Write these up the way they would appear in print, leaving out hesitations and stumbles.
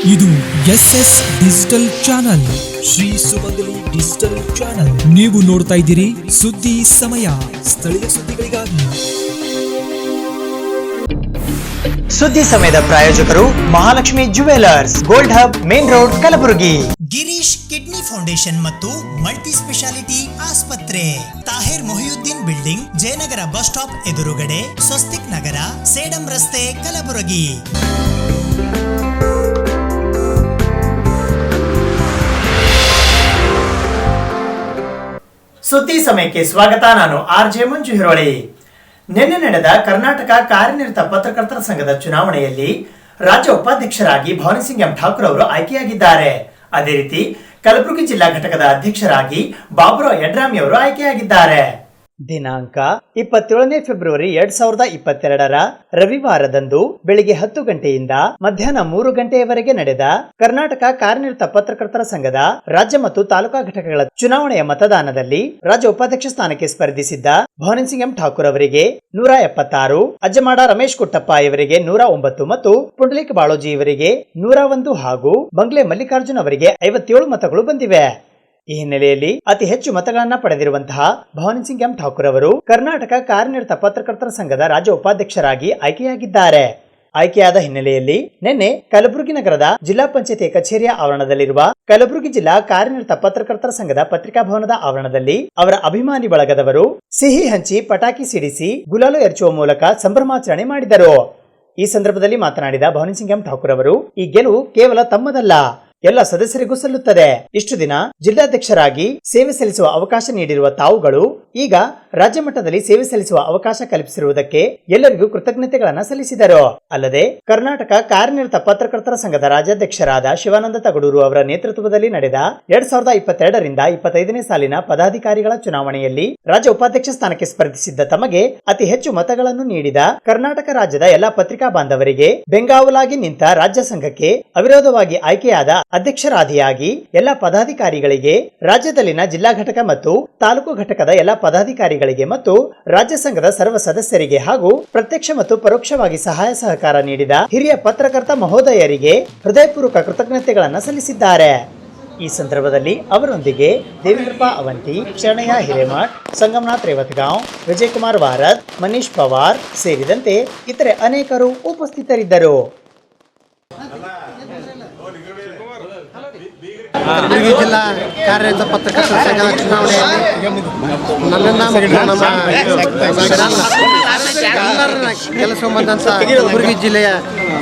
ಇದು SS digital channel, Shri ಸುಮಂಗಲಿ digital channel. ನೀವು ನೋಡ್ತಾ ಇದ್ದೀರಿ ಸುದ್ದಿ ಸಮಯ, ಸ್ಥಳೀಯ ಸುದ್ದಿಗಳಿಗಾಗಿ. ಸುದ್ದಿ ಸಮಯದ ಪ್ರಾಯೋಜಕರು Mahalakshmi jewellers, gold hub, main road, Kalaburagi. Girish kidney foundation ಮತ್ತು ಮಲ್ಟಿ ಸ್ಪೆಷಾಲಿಟಿ ಆಸ್ಪತ್ರೆ, Tahir Mohiuddin building, Jayanagar bus stop ಎದುರುಗಡೆ, ಸ್ವಸ್ತಿಕ್ ನಗರ, ಸೇಡಂ ರಸ್ತೆ, ಕಲಬುರಗಿ. ಸುದ್ದಿ ಸಮಯಕ್ಕೆ ಸ್ವಾಗತ. ನಾನು RJ ಮಂಜು ಹಿರೋಳಿ. ನಿನ್ನೆ ನಡೆದ ಕರ್ನಾಟಕ ಕಾರ್ಯನಿರತ ಪತ್ರಕರ್ತರ ಸಂಘದ ಚುನಾವಣೆಯಲ್ಲಿ ರಾಜ್ಯ ಉಪಾಧ್ಯಕ್ಷರಾಗಿ ಭವಾನಿ ಸಿಂಗ್ ಎಂ ಠಾಕೂರ್ ಅವರು ಆಯ್ಕೆಯಾಗಿದ್ದಾರೆ. ಅದೇ ರೀತಿ ಕಲಬುರಗಿ ಜಿಲ್ಲಾ ಘಟಕದ ಅಧ್ಯಕ್ಷರಾಗಿ ಬಾಬುರಾವ್ ಯಡ್ರಾಮಿ ಅವರು ಆಯ್ಕೆಯಾಗಿದ್ದಾರೆ. ದಿನಾಂಕ 27 ಫೆಬ್ರವರಿ 2022 ರವಿವಾರದಂದು ಬೆಳಿಗ್ಗೆ 10 ಗಂಟೆಯಿಂದ ಮಧ್ಯಾಹ್ನ 3 ಗಂಟೆಯವರೆಗೆ ನಡೆದ ಕರ್ನಾಟಕ ಕಾರ್ಯನಿರತ ಪತ್ರಕರ್ತರ ಸಂಘದ ರಾಜ್ಯ ಮತ್ತು ತಾಲೂಕಾ ಘಟಕಗಳ ಚುನಾವಣೆಯ ಮತದಾನದಲ್ಲಿ ರಾಜ್ಯ ಉಪಾಧ್ಯಕ್ಷ ಸ್ಥಾನಕ್ಕೆ ಸ್ಪರ್ಧಿಸಿದ್ದ ಭವಾನಿ ಸಿಂಗ್ ಎಂ ಠಾಕೂರ್ ಅವರಿಗೆ 176, ಅಜ್ಜಮಾಡ ರಮೇಶ್ ಕುಟ್ಟಪ್ಪ ಇವರಿಗೆ 109 ಮತ್ತು ಪುಂಡಲೀಕ್ ಬಾಳೋಜಿ ಇವರಿಗೆ 101 ಹಾಗೂ ಬಂಗ್ಲೆ ಮಲ್ಲಿಕಾರ್ಜುನ್ ಅವರಿಗೆ 57 ಮತಗಳು ಬಂದಿವೆ. ಈ ಹಿನ್ನೆಲೆಯಲ್ಲಿ ಅತಿ ಹೆಚ್ಚು ಮತಗಳನ್ನ ಪಡೆದಿರುವಂತಹ ಭವಾನಿ ಸಿಂಗ್ ಎಂ ಠಾಕೂರ್ ಅವರು ಕರ್ನಾಟಕ ಕಾರ್ಯನಿರತ ಪತ್ರಕರ್ತರ ಸಂಘದ ರಾಜ್ಯ ಉಪಾಧ್ಯಕ್ಷರಾಗಿ ಆಯ್ಕೆಯಾಗಿದ್ದಾರೆ. ಆಯ್ಕೆಯಾದ ಹಿನ್ನೆಲೆಯಲ್ಲಿ ನಿನ್ನೆ ಕಲಬುರಗಿ ನಗರದ ಜಿಲ್ಲಾ ಪಂಚಾಯತಿ ಕಚೇರಿಯ ಆವರಣದಲ್ಲಿರುವ ಕಲಬುರಗಿ ಜಿಲ್ಲಾ ಕಾರ್ಯನಿರತ ಪತ್ರಕರ್ತರ ಸಂಘದ ಪತ್ರಿಕಾ ಭವನದ ಆವರಣದಲ್ಲಿ ಅವರ ಅಭಿಮಾನಿ ಬಳಗದವರು ಸಿಹಿ ಹಂಚಿ, ಪಟಾಕಿ ಸಿಡಿಸಿ, ಗುಲಾಲು ಎರಚುವ ಮೂಲಕ ಸಂಭ್ರಮಾಚರಣೆ ಮಾಡಿದರು. ಈ ಸಂದರ್ಭದಲ್ಲಿ ಮಾತನಾಡಿದ ಭವಾನಿ ಸಿಂಗ್ ಎಂ ಠಾಕೂರ್ ಅವರು, ಈ ಗೆಲುವು ಕೇವಲ ತಮ್ಮದಲ್ಲ, ಎಲ್ಲ ಸದಸ್ಯರಿಗೂ ಸಲ್ಲುತ್ತದೆ. ಇಷ್ಟು ದಿನ ಜಿಲ್ಲಾಧ್ಯಕ್ಷರಾಗಿ ಸೇವೆ ಸಲ್ಲಿಸುವ ಅವಕಾಶ ನೀಡಿರುವ ತಾವುಗಳು ಈಗ ರಾಜ್ಯ ಮಟ್ಟದಲ್ಲಿ ಸೇವೆ ಸಲ್ಲಿಸುವ ಅವಕಾಶ ಕಲ್ಪಿಸಿರುವುದಕ್ಕೆ ಎಲ್ಲರಿಗೂ ಕೃತಜ್ಞತೆಗಳನ್ನು ಸಲ್ಲಿಸಿದರು. ಅಲ್ಲದೆ ಕರ್ನಾಟಕ ಕಾರ್ಯನಿರತ ಪತ್ರಕರ್ತರ ಸಂಘದ ರಾಜ್ಯಾಧ್ಯಕ್ಷರಾದ ಶಿವಾನಂದ ತಗಡೂರು ಅವರ ನೇತೃತ್ವದಲ್ಲಿ ನಡೆದ 2022ರಿಂದ 25ನೇ ಸಾಲಿನ ಪದಾಧಿಕಾರಿಗಳ ಚುನಾವಣೆಯಲ್ಲಿ ರಾಜ್ಯ ಉಪಾಧ್ಯಕ್ಷ ಸ್ಥಾನಕ್ಕೆ ಸ್ಪರ್ಧಿಸಿದ್ದ ತಮಗೆ ಅತಿ ಹೆಚ್ಚು ಮತಗಳನ್ನು ನೀಡಿದ ಕರ್ನಾಟಕ ರಾಜ್ಯದ ಎಲ್ಲಾ ಪತ್ರಿಕಾ ಬಾಂಧವರಿಗೆ, ಬೆಂಗಾವಲಾಗಿ ನಿಂತ ರಾಜ್ಯ ಸಂಘಕ್ಕೆ ಅವಿರೋಧವಾಗಿ ಆಯ್ಕೆಯಾದ ಅಧ್ಯಕ್ಷರಾದಿಯಾಗಿ ಎಲ್ಲ ಪದಾಧಿಕಾರಿಗಳಿಗೆ, ರಾಜ್ಯದಲ್ಲಿನ ಜಿಲ್ಲಾ ಘಟಕ ಮತ್ತು ತಾಲೂಕು ಘಟಕದ ಎಲ್ಲ ಪದಾಧಿಕಾರಿಗಳಿಗೆ ಮತ್ತು ರಾಜ್ಯ ಸಂಘದ ಸರ್ವ ಸದಸ್ಯರಿಗೆ ಹಾಗೂ ಪ್ರತ್ಯಕ್ಷ ಮತ್ತು ಪರೋಕ್ಷವಾಗಿ ಸಹಾಯ ಸಹಕಾರ ನೀಡಿದ ಹಿರಿಯ ಪತ್ರಕರ್ತ ಮಹೋದಯರಿಗೆ ಹೃದಯಪೂರ್ವಕ ಕೃತಜ್ಞತೆಗಳನ್ನು ಸಲ್ಲಿಸಿದ್ದಾರೆ. ಈ ಸಂದರ್ಭದಲ್ಲಿ ಅವರೊಂದಿಗೆ ದೇವೇಂದ್ರಪ್ಪ ಅವಂತಿ, ಶರಣಯ್ಯ ಹಿರೇಮಠ್, ಸಂಗಮನಾಥ್ ರೇವತ್ಗಾಂವ್, ವಿಜಯಕುಮಾರ್ ವಾರದ್, ಮನೀಶ್ ಪವಾರ್ ಸೇರಿದಂತೆ ಇತರೆ ಅನೇಕರು ಉಪಸ್ಥಿತರಿದ್ದರು. ಕಲಬುರಗಿ ಜಿಲ್ಲಾ ಕಾರ್ಯನಿರತ ಪತ್ರಕರ್ತರ ಸಂಘದ ಚುನಾವಣೆಯಲ್ಲಿ ನನ್ನನ್ನು ಎಲ್ಲರನ್ನ ಕೆಲಸ ಬಂದಂಥ ಕಲಬುರಗಿ ಜಿಲ್ಲೆಯ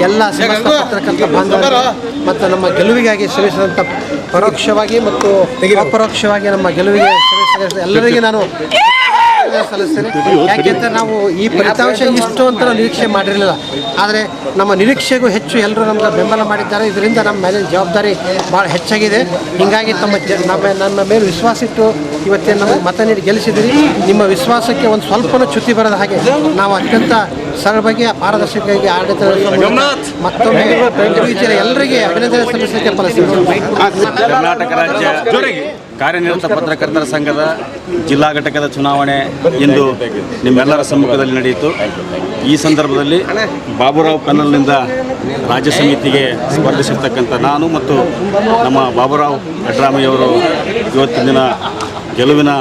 ಎಲ್ಲ ಸಮಸ್ತ ಪತ್ರಕರ್ತ ಬಾಂಧವರು ಮತ್ತು ನಮ್ಮ ಗೆಲುವಿಗಾಗಿ ಶ್ರಮಿಸಿದಂಥ ಪರೋಕ್ಷವಾಗಿ ಮತ್ತು ಅಪರೋಕ್ಷವಾಗಿ ನಮ್ಮ ಗೆಲುವಿಗೆ ಶ್ರಮಿಸಿದ ಎಲ್ಲರಿಗೆ ನಾನು ಸಲ್ಲಿಸ್ತೇನೆ. ಯಾಕೆಂದರೆ ನಾವು ಈ ಫಲಿತಾಂಶ ಇಷ್ಟು ಅಂತ ನಾವು ನಿರೀಕ್ಷೆ ಮಾಡಿರಲಿಲ್ಲ, ಆದರೆ ನಮ್ಮ ನಿರೀಕ್ಷೆಗೂ ಹೆಚ್ಚು ಎಲ್ಲರೂ ನಮ್ಗೆ ಬೆಂಬಲ ಮಾಡಿದ್ದಾರೆ. ಇದರಿಂದ ನಮ್ಮ ಮೇಲೆ ಜವಾಬ್ದಾರಿ ಭಾಳ ಹೆಚ್ಚಾಗಿದೆ. ಹೀಗಾಗಿ ನಮ್ಮ ಮೇಲೆ ವಿಶ್ವಾಸ ಇಟ್ಟು ಇವತ್ತೇನು ನಮಗೆ ಮತ ನೀಡಿ ಗೆಲ್ಲಿಸಿದ್ದೀರಿ. ನಿಮ್ಮ ವಿಶ್ವಾಸಕ್ಕೆ ಒಂದು ಸ್ವಲ್ಪನೂ ಚ್ಯುತಿ ಬರದ ಹಾಗೆ ನಾವು ಅತ್ಯಂತ ಸರಳವಾಗಿ ಪಾರದರ್ಶಕವಾಗಿ ಆಡಳಿತ ಮತ್ತೊಮ್ಮೆ ಎಲ್ಲರಿಗೆ ಅಭಿನಂದನೆ ಸಲ್ಲಿಸಲಿಕ್ಕೆ ಫಲಿಸ್ತೀವಿ. ಕರ್ನಾಟಕ ರಾಜ್ಯ ಕಾರ್ಯನಿರತ ಪತ್ರಕರ್ತರ ಸಂಘದ ಜಿಲ್ಲಾ ಘಟಕದ ಚುನಾವಣೆ ಇಂದು ನಿಮ್ಮೆಲ್ಲರ ಸಮ್ಮುಖದಲ್ಲಿ ನಡೆಯಿತು. ಈ ಸಂದರ್ಭದಲ್ಲಿ ಬಾಬುರಾವ್ ಕನ್ನಲ್ನಿಂದ ರಾಜ್ಯ ಸಮಿತಿಗೆ ಸ್ಪರ್ಧಿಸಿರ್ತಕ್ಕಂಥ ನಾನು ಮತ್ತು ನಮ್ಮ ಬಾಬುರಾವ್ ಯಡ್ರಾಮಿಯವರು ಇವತ್ತಿನ ದಿನ ಗೆಲುವಿನ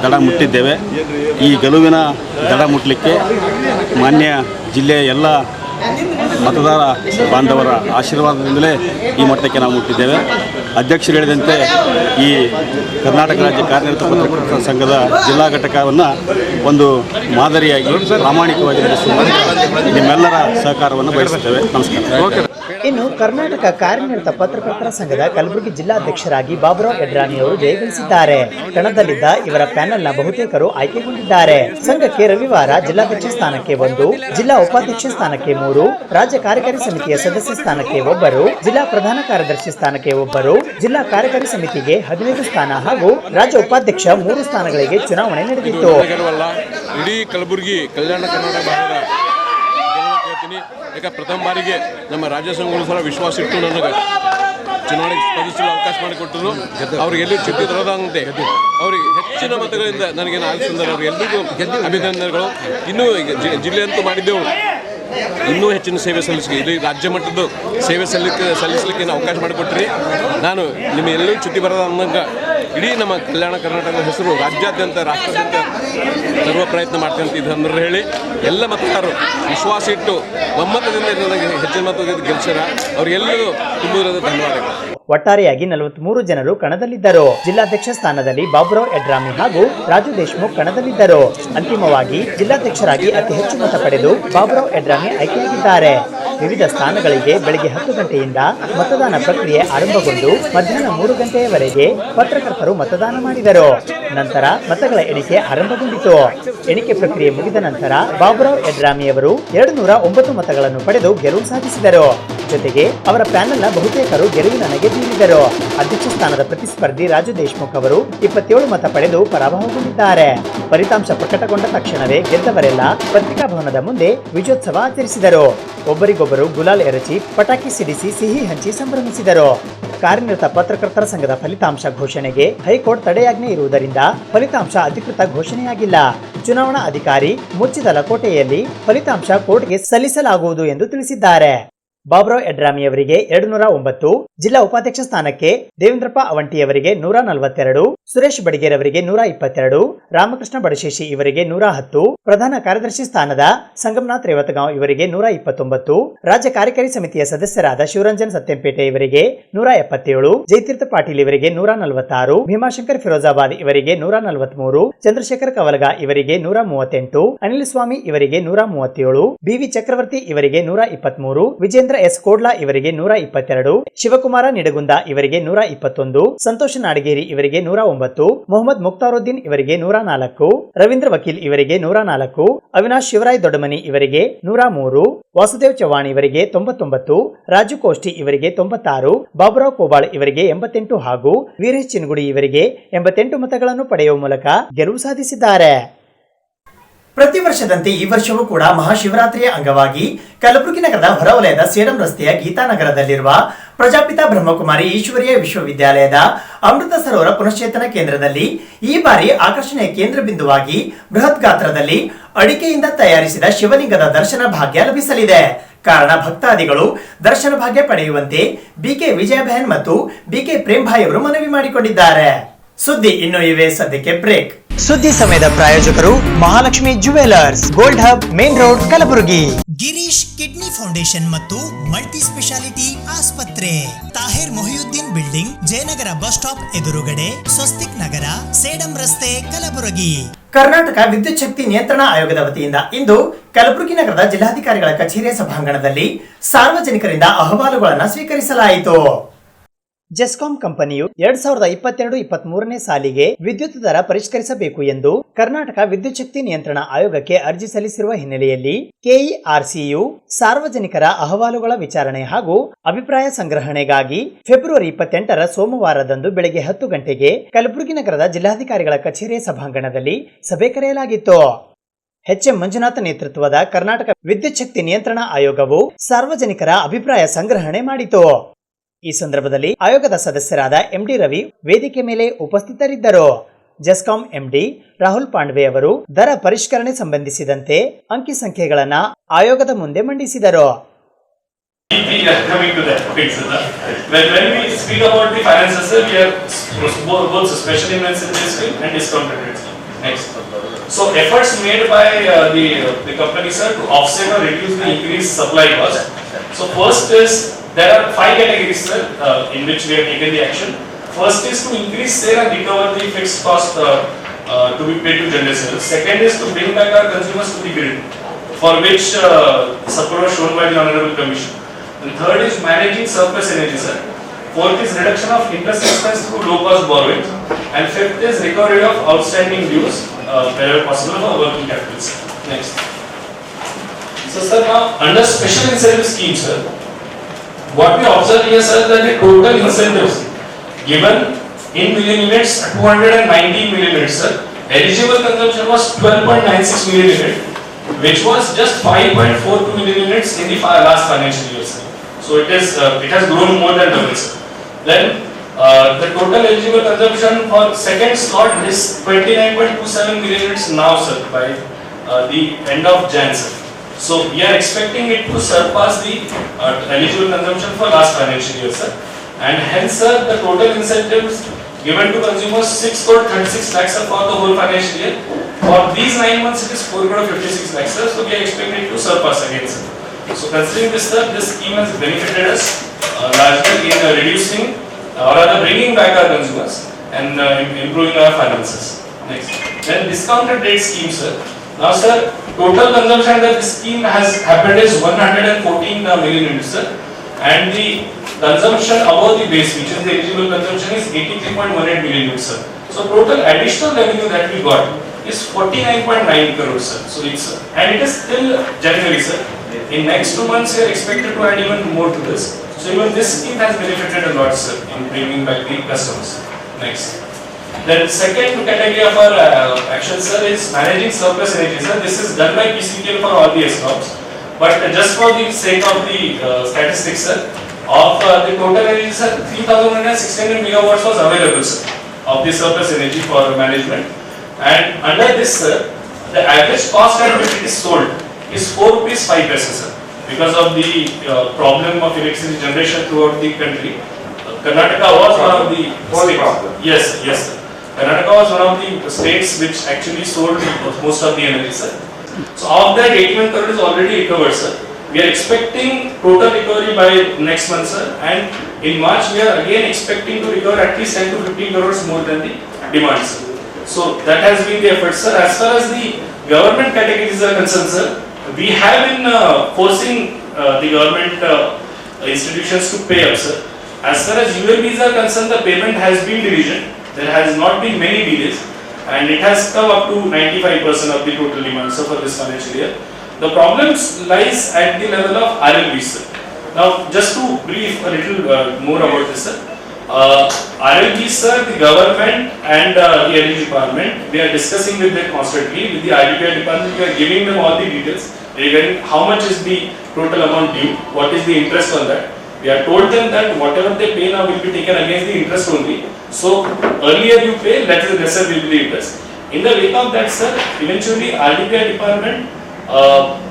ದಡ ಮುಟ್ಟಿದ್ದೇವೆ. ಈ ಗೆಲುವಿನ ದಡ ಮುಟ್ಟಲಿಕ್ಕೆ ಮಾನ್ಯ ಜಿಲ್ಲೆಯ ಎಲ್ಲ ಮತದಾರ ಬಾಂಧವರ ಆಶೀರ್ವಾದದಿಂದಲೇ ಈ ಮಟ್ಟಕ್ಕೆ ನಾವು ಮುಟ್ಟಿದ್ದೇವೆ. ಅಧ್ಯಕ್ಷರು ಹೇಳಿದಂತೆ ಈ ಕರ್ನಾಟಕ ರಾಜ್ಯ ಕಾರ್ಯನಿರತ ಪತ್ರಕರ್ತರ ಸಂಘದ ಜಿಲ್ಲಾ ಘಟಕವನ್ನು ಒಂದು ಮಾದರಿಯಾಗಿ ಪ್ರಾಮಾಣಿಕವಾಗಿ ನಡೆಸುವಂತೆ ನಿಮ್ಮೆಲ್ಲರ ಸಹಕಾರವನ್ನು ಬಯಸುತ್ತೇವೆ. ನಮಸ್ಕಾರ. ಇನ್ನು ಕರ್ನಾಟಕ ಕಾರ್ಯನಿರತ ಪತ್ರಕರ್ತರ ಸಂಘದ ಕಲಬುರಗಿ ಜಿಲ್ಲಾಧ್ಯಕ್ಷರಾಗಿ ಬಾಬುರಾವ್ ಯಡ್ರಾಮಿ ಅವರು ಜಯಗಳಿಸಿದ್ದಾರೆ. ಕಣದಲ್ಲಿದ್ದ ಇವರ ಪ್ಯಾನೆಲ್ನ ಬಹುತೇಕರು ಆಯ್ಕೆಗೊಂಡಿದ್ದಾರೆ. ಸಂಘಕ್ಕೆ ರವಿವಾರ ಜಿಲ್ಲಾಧ್ಯಕ್ಷ ಸ್ಥಾನಕ್ಕೆ 1, ಜಿಲ್ಲಾ ಉಪಾಧ್ಯಕ್ಷ ಸ್ಥಾನಕ್ಕೆ 3, ರಾಜ್ಯ ಕಾರ್ಯಕಾರಿ ಸಮಿತಿಯ ಸದಸ್ಯ ಸ್ಥಾನಕ್ಕೆ 1, ಜಿಲ್ಲಾ ಪ್ರಧಾನ ಕಾರ್ಯದರ್ಶಿ ಸ್ಥಾನಕ್ಕೆ 1, ಜಿಲ್ಲಾ ಕಾರ್ಯಕಾರಿ ಸಮಿತಿಗೆ 15 ಸ್ಥಾನ ಹಾಗೂ ರಾಜ್ಯ ಉಪಾಧ್ಯಕ್ಷ 3 ಸ್ಥಾನಗಳಿಗೆ ಚುನಾವಣೆ ನಡೆದಿತ್ತು. ಇಡೀ ಕಲಬುರಗಿ ಕಲ್ಯಾಣ ಕರ್ನಾಟಕ ಭಾಗದ ಯಾಕೆ ಪ್ರಥಮ ಬಾರಿಗೆ ನಮ್ಮ ರಾಜ್ಯ ಸಂಘಗಳು ಸಹ ವಿಶ್ವಾಸ ಇಟ್ಟು ನನಗೆ ಚುನಾವಣೆಗೆ ಸ್ಪರ್ಧಿಸಲು ಅವಕಾಶ ಮಾಡಿಕೊಟ್ಟರು. ಅವ್ರಿಗೆ ಎಲ್ಲೂ ಚ್ಯುತಿ ತರದಂತೆ ಅವರಿಗೆ ಹೆಚ್ಚಿನ ಮತಗಳಿಂದ ನನಗೇನು ಆಲಿಸಿದ್ದಾರೆ. ಅವ್ರಿಗೆ ಎಲ್ಲರಿಗೂ ಅಭಿನಂದನೆಗಳು. ಇನ್ನೂ ಜಿಲ್ಲೆ ಅಂತೂ ಮಾಡಿದ್ದೆವು, ಇನ್ನೂ ಹೆಚ್ಚಿನ ಸೇವೆ ಸಲ್ಲಿಸಲಿ, ಇಲ್ಲಿ ರಾಜ್ಯ ಮಟ್ಟದ ಸೇವೆ ಸಲ್ಲಿಸಲಿಕ್ಕೆ ಅವಕಾಶ ಮಾಡಿಕೊಟ್ರಿ. ನಾನು ನಿಮ್ಮ ಎಲ್ಲೂ ಚ್ಯುತಿ ಬರದ ಅನ್ನಂಗೆ ಇಡೀ ನಮ್ಮ ಕಲ್ಯಾಣ ಕರ್ನಾಟಕದ ಹೆಸರು ರಾಜ್ಯಾದ್ಯಂತ ರಾಷ್ಟ್ರಾದ್ಯಂತ ತರುವ ಪ್ರಯತ್ನ ಮಾಡ್ತೀನಿ ಅಂತ ಇದನ್ನು ಹೇಳಿ ಎಲ್ಲ ಮತದಾರರು ವಿಶ್ವಾಸ ಇಟ್ಟು ಒಮ್ಮತದಿಂದ ನನಗೆ ಹೆಚ್ಚಿನ ಮತದಿಂದ ಗೆಲ್ಸ್ಯಾರ. ಅವ್ರಿಗೆಲ್ಲರೂ ತುಂಬುವುದರಿಂದ ಧನ್ಯವಾದಗಳು. ಒಟ್ಟಾರೆಯಾಗಿ 43 ಜನರು ಕಣದಲ್ಲಿದ್ದರು. ಜಿಲ್ಲಾಧ್ಯಕ್ಷ ಸ್ಥಾನದಲ್ಲಿ ಬಾಬುರಾವ್ ಯಡ್ರಾಮಿ ಹಾಗೂ ರಾಜು ದೇಶಮುಖ್ ಕಣದಲ್ಲಿದ್ದರು. ಅಂತಿಮವಾಗಿ ಜಿಲ್ಲಾಧ್ಯಕ್ಷರಾಗಿ ಅತಿ ಹೆಚ್ಚು ಮತ ಪಡೆದು ಬಾಬುರಾವ್ ಯಡ್ರಾಮಿ ಆಯ್ಕೆಯಾಗಿದ್ದಾರೆ. ವಿವಿಧ ಸ್ಥಾನಗಳಿಗೆ ಬೆಳಗ್ಗೆ 10 ಗಂಟೆಯಿಂದ ಮತದಾನ ಪ್ರಕ್ರಿಯೆ ಆರಂಭಗೊಂಡು ಮಧ್ಯಾಹ್ನ 3 ಗಂಟೆಯವರೆಗೆ ಪತ್ರಕರ್ತರು ಮತದಾನ ಮಾಡಿದರು. ನಂತರ ಮತಗಳ ಎಣಿಕೆ ಆರಂಭಗೊಂಡಿತು. ಎಣಿಕೆ ಪ್ರಕ್ರಿಯೆ ಮುಗಿದ ನಂತರ ಬಾಬುರಾವ್ ಯಡ್ರಾಮಿ ಅವರು 209 ಮತಗಳನ್ನು ಪಡೆದು ಗೆಲುವು ಸಾಧಿಸಿದರು. ಜೊತೆಗೆ ಅವರ ಪ್ಯಾನೆಲ್ನ ಬಹುತೇಕರು ಗೆಲುವಿನ ನಗೆ ಬೀರಿದರು. ಅಧ್ಯಕ್ಷ ಸ್ಥಾನದ ಪ್ರತಿಸ್ಪರ್ಧಿ ರಾಜು ದೇಶಮುಖ್ ಅವರು 27 ಮತ ಪಡೆದು ಪರಾಭವಗೊಂಡಿದ್ದಾರೆ. ಫಲಿತಾಂಶ ಪ್ರಕಟಗೊಂಡ ತಕ್ಷಣವೇ ಗೆದ್ದವರೆಲ್ಲ ಪತ್ರಿಕಾ ಭವನದ ಮುಂದೆ ವಿಜಯೋತ್ಸವ ಆಚರಿಸಿದರು. ಒಬ್ಬರಿಗೊಬ್ಬರು ಗುಲಾಲ್ ಎರಚಿ ಪಟಾಕಿ ಸಿಡಿಸಿ ಸಿಹಿ ಹಂಚಿ ಸಂಭ್ರಮಿಸಿದರು. ಕಾರ್ಯನಿರತ ಪತ್ರಕರ್ತರ ಸಂಘದ ಫಲಿತಾಂಶ ಘೋಷಣೆಗೆ ಹೈಕೋರ್ಟ್ ತಡೆಯಾಜ್ಞೆ ಇರುವುದರಿಂದ ಫಲಿತಾಂಶ ಅಧಿಕೃತ ಘೋಷಣೆಯಾಗಿಲ್ಲ. ಚುನಾವಣಾ ಅಧಿಕಾರಿ ಮುಚ್ಚಿದ ಲಕೋಟೆಯಲ್ಲಿ ಫಲಿತಾಂಶ ಕೋರ್ಟ್ಗೆ ಸಲ್ಲಿಸಲಾಗುವುದು ಎಂದು ತಿಳಿಸಿದ್ದಾರೆ. ಬಾಬುರಾವ್ ಯಡ್ರಾಮಿ ಅವರಿಗೆ 209, ಜಿಲ್ಲಾ ಉಪಾಧ್ಯಕ್ಷ ಸ್ಥಾನಕ್ಕೆ ದೇವೇಂದ್ರಪ್ಪ ಅವಂಟಿಯವರಿಗೆ 142, ಸುರೇಶ್ ಬಡಿಗೇರ್ ಅವರಿಗೆ 122, ರಾಮಕೃಷ್ಣ ಬಡಶೇಷಿ ಇವರಿಗೆ 110, ಪ್ರಧಾನ ಕಾರ್ಯದರ್ಶಿ ಸ್ಥಾನದ ಸಂಗಮನಾಥ್ ರೇವತಗಾಂವ್ ಇವರಿಗೆ 129, ರಾಜ್ಯ ಕಾರ್ಯಕಾರಿ ಸಮಿತಿಯ ಸದಸ್ಯರಾದ ಶಿವರಂಜನ್ ಸತ್ಯಂಪೇಟೆ ಇವರಿಗೆ 177, ಜಯತೀರ್ಥ ಪಾಟೀಲ್ ಇವರಿಗೆ 146, ಭೀಮಾಶಂಕರ್ ಫಿರೋಜಾಬಾದ್ ಇವರಿಗೆ 143, ಚಂದ್ರಶೇಖರ್ ಕವಲಗ ಇವರಿಗೆ 138, ಅನಿಲ್ ಸ್ವಾಮಿ ಇವರಿಗೆ 137, ಬಿವಿ ಚಕ್ರವರ್ತಿ ಇವರಿಗೆ 123, ವಿಜೇಂದ್ರ ಎಸ್ ಕೋಡ್ಲಾ ಇವರಿಗೆ 122, ಶಿವಕುಮಾರ ನಿಡಗುಂದ ಇವರಿಗೆ 121, ಸಂತೋಷ್ ನಾಡಗೇರಿ ಇವರಿಗೆ 109, ಮೊಹಮ್ಮದ್ ಮುಕ್ತಾರುದ್ದೀನ್ ಇವರಿಗೆ 104, ರವೀಂದ್ರ ವಕೀಲ್ ಇವರಿಗೆ 104, ಅವಿನಾಶ್ ಶಿವರಾಯ್ ದೊಡ್ಡಮನಿ ಇವರಿಗೆ 103, ವಾಸುದೇವ್ ಚವ್ಹಾಣ್ ಇವರಿಗೆ 99, ರಾಜು ಕೋಷ್ಟಿ ಇವರಿಗೆ 96, ಬಾಬುರಾವ್ ಕೋಬಾಳ್ ಇವರಿಗೆ 88 ಹಾಗೂ ವೀರೇಶ್ ಚಿನ್ಗುಡಿ ಇವರಿಗೆ 88 ಮತಗಳನ್ನು ಪಡೆಯುವ ಮೂಲಕ ಗೆಲುವು ಸಾಧಿಸಿದ್ದಾರೆ. ಪ್ರತಿ ವರ್ಷದಂತೆ ಈ ವರ್ಷವೂ ಕೂಡ ಮಹಾಶಿವರಾತ್ರಿಯ ಅಂಗವಾಗಿ ಕಲಬುರಗಿ ನಗರದ ಹೊರವಲಯದ ಸೇಡಂ ರಸ್ತೆಯ ಗೀತಾನಗರದಲ್ಲಿರುವ ಪ್ರಜಾಪಿತ ಬ್ರಹ್ಮಕುಮಾರಿ ಈಶ್ವರೀಯ ವಿಶ್ವವಿದ್ಯಾಲಯದ ಅಮೃತ ಸರೋವರ ಪುನಶ್ಚೇತನ ಕೇಂದ್ರದಲ್ಲಿ ಈ ಬಾರಿ ಆಕರ್ಷಣೆಯ ಕೇಂದ್ರ ಬಿಂದುವಾಗಿ ಬೃಹತ್ ಗಾತ್ರದಲ್ಲಿ ಅಡಿಕೆಯಿಂದ ತಯಾರಿಸಿದ ಶಿವಲಿಂಗದ ದರ್ಶನ ಭಾಗ್ಯ ಲಭಿಸಲಿದೆ. ಕಾರಣ ಭಕ್ತಾದಿಗಳು ದರ್ಶನ ಭಾಗ್ಯ ಪಡೆಯುವಂತೆ ಬಿಕೆ ವಿಜಯಬಹನ್ ಮತ್ತು ಬಿಕೆ ಪ್ರೇಮ್ಭಾಯ್ ಅವರು ಮನವಿ ಮಾಡಿಕೊಂಡಿದ್ದಾರೆ. ಸುದ್ದಿ ಇನ್ನು ಇವೆ, ಸದ್ಯಕ್ಕೆ ಬ್ರೇಕ್. ಸುದ್ದಿ ಸಮಯದ ಪ್ರಾಯೋಜಕರು Mahalakshmi jewellers, gold hub, main road, Kalaburagi. Girish kidney foundation ಮತ್ತು ಮಲ್ಟಿ ಸ್ಪೆಷಾಲಿಟಿ ಆಸ್ಪತ್ರೆ, Tahir Mohiuddin building, Jayanagar bus stop ಎದುರುಗಡೆ, ಸ್ವಸ್ತಿಕ್ ನಗರ, ಸೇಡಂ ರಸ್ತೆ, ಕಲಬುರಗಿ. ಕರ್ನಾಟಕ ವಿದ್ಯುತ್ ಶಕ್ತಿ ನಿಯಂತ್ರಣ ಆಯೋಗದ ವತಿಯಿಂದ ಇಂದು ಕಲಬುರಗಿ ನಗರದ ಜಿಲ್ಲಾಧಿಕಾರಿಗಳ ಕಚೇರಿಯ ಸಭಾಂಗಣದಲ್ಲಿ ಸಾರ್ವಜನಿಕರಿಂದ ಅಹವಾಲುಗಳನ್ನು ಸ್ವೀಕರಿಸಲಾಯಿತು. ಜೆಸ್ಕಾಂ ಕಂಪನಿಯು 2022-23ನೇ ಸಾಲಿಗೆ ವಿದ್ಯುತ್ ದರ ಪರಿಷ್ಕರಿಸಬೇಕು ಎಂದು ಕರ್ನಾಟಕ ವಿದ್ಯುತ್ ಶಕ್ತಿ ನಿಯಂತ್ರಣ ಆಯೋಗಕ್ಕೆ ಅರ್ಜಿ ಸಲ್ಲಿಸಿರುವ ಹಿನ್ನೆಲೆಯಲ್ಲಿ ಕೆಇಆರ್ಸಿಯು ಸಾರ್ವಜನಿಕರ ಅಹವಾಲುಗಳ ವಿಚಾರಣೆ ಹಾಗೂ ಅಭಿಪ್ರಾಯ ಸಂಗ್ರಹಣೆಗಾಗಿ ಫೆಬ್ರವರಿ 28ರ ಸೋಮವಾರದಂದು ಬೆಳಗ್ಗೆ 10 ಗಂಟೆಗೆ ಕಲಬುರಗಿ ನಗರದ ಜಿಲ್ಲಾಧಿಕಾರಿಗಳ ಕಚೇರಿಯ ಸಭಾಂಗಣದಲ್ಲಿ ಸಭೆ ಕರೆಯಲಾಗಿತ್ತು. ಎಚ್ಎಂ ಮಂಜುನಾಥ್ ನೇತೃತ್ವದ ಕರ್ನಾಟಕ ವಿದ್ಯುತ್ ಶಕ್ತಿ ನಿಯಂತ್ರಣ ಆಯೋಗವು ಸಾರ್ವಜನಿಕರ ಅಭಿಪ್ರಾಯ ಸಂಗ್ರಹಣೆ ಮಾಡಿತು. ಈ ಸಂದರ್ಭದಲ್ಲಿ ಆಯೋಗದ ಸದಸ್ಯರಾದ ಎಂಡಿ ರವಿ ವೇದಿಕೆ ಮೇಲೆ ಉಪಸ್ಥಿತರಿದ್ದರು. ಜೆಸ್ಕಾಂ ಎಂಡಿ ರಾಹುಲ್ ಪಾಂಡ್ವೆ ಅವರು ದರ ಪರಿಷ್ಕರಣೆ ಸಂಬಂಧಿಸಿದಂತೆ ಅಂಕಿ ಸಂಖ್ಯೆಗಳನ್ನು ಆಯೋಗದ ಮುಂದೆ ಮಂಡಿಸಿದರು. So efforts made by the company, sir, to offset or reduce the increased supply cost. So first is, there are 5 categories, sir, in which we have taken the action. First is to increase sale and recover the fixed cost to be paid to generators. Second is to bring back our consumers to the grid, for which support was shown by the Honorable Commission. And third is managing surplus energy, sir. Fourth is reduction of interest expense through low-cost borrowing. And fifth is recovery of outstanding dues wherever possible for working capital. Next. So, sir, now under special incentive scheme, sir, what we observe here, sir, that the total incentives given in million units, 219 million units, sir. Eligible consumption was 12.96 million units, which was just 5.42 million units in the last financial year, sir. So it has grown more than double, sir. Then the total eligible consumption for second slot is 29.27 million units now, sir, by the end of Jan, sir. So we are expecting it to surpass the eligible consumption for last financial year, sir. And hence, sir, the total incentives given to consumers 6 crore 36 lakhs sir, for the whole financial year. For these 9 months, it is 4 crore 56 lakhs, sir. So we are expecting it to surpass again, sir. So considering this, sir, this scheme has benefited us largely in reducing or rather bringing back our consumers and improving our finances. Next, then discounted rate scheme, sir. Now, sir, total consumption that this scheme has happened is 114 million units, sir, and the consumption above the base, which is the eligible consumption, is 83.18 million units, sir. So total additional revenue that we got is 49.9 crores, sir. So it's and it is till January, sir. In next 2 months, we are expected to add even more to this. So even this scheme has benefited a lot, sir, in bringing back the customers. Next. Then second category of our action, sir, is managing surplus energy, sir. This is done by PCPL for all the ESCOMs. But just for the sake of the statistics, sir, of the total energy, sir, 3,600 megawatts was available, sir, of the surplus energy for management. And under this, sir, the average cost at which it is sold is 4 rupees 5 paise, sir. Because of the problem of electricity generation throughout the country, Karnataka was one of the states. Yes, sir. Karnataka was one of the states which actually sold most of the energy, sir. So of that 81 crore is already recovered, sir. We are expecting total recovery by next month, sir. And in March we are again expecting to recover at least 10 to 15 crores more than the demand, sir. So that has been the effort, sir. As far as the government categories are concerned, sir, we have been forcing the government institutions to pay up, sir. As far as ULBs are concerned, the payment has been diligent. There has not been many delays, and it has come up to 95% of the total demand, sir, for this financial year. The problems lies at the level of RLBs, sir. Now, just to brief a little more about this, sir. RLBs, sir, the government and the energy department, we are discussing with them constantly. With the RDPI department, we are giving them all the details regarding how much is the total amount due, what is the interest on that. We have told them that whatever they pay now will be taken against the interest only. So earlier you pay, lesser will be the interest. In the wake of that, sir, eventually RDPI department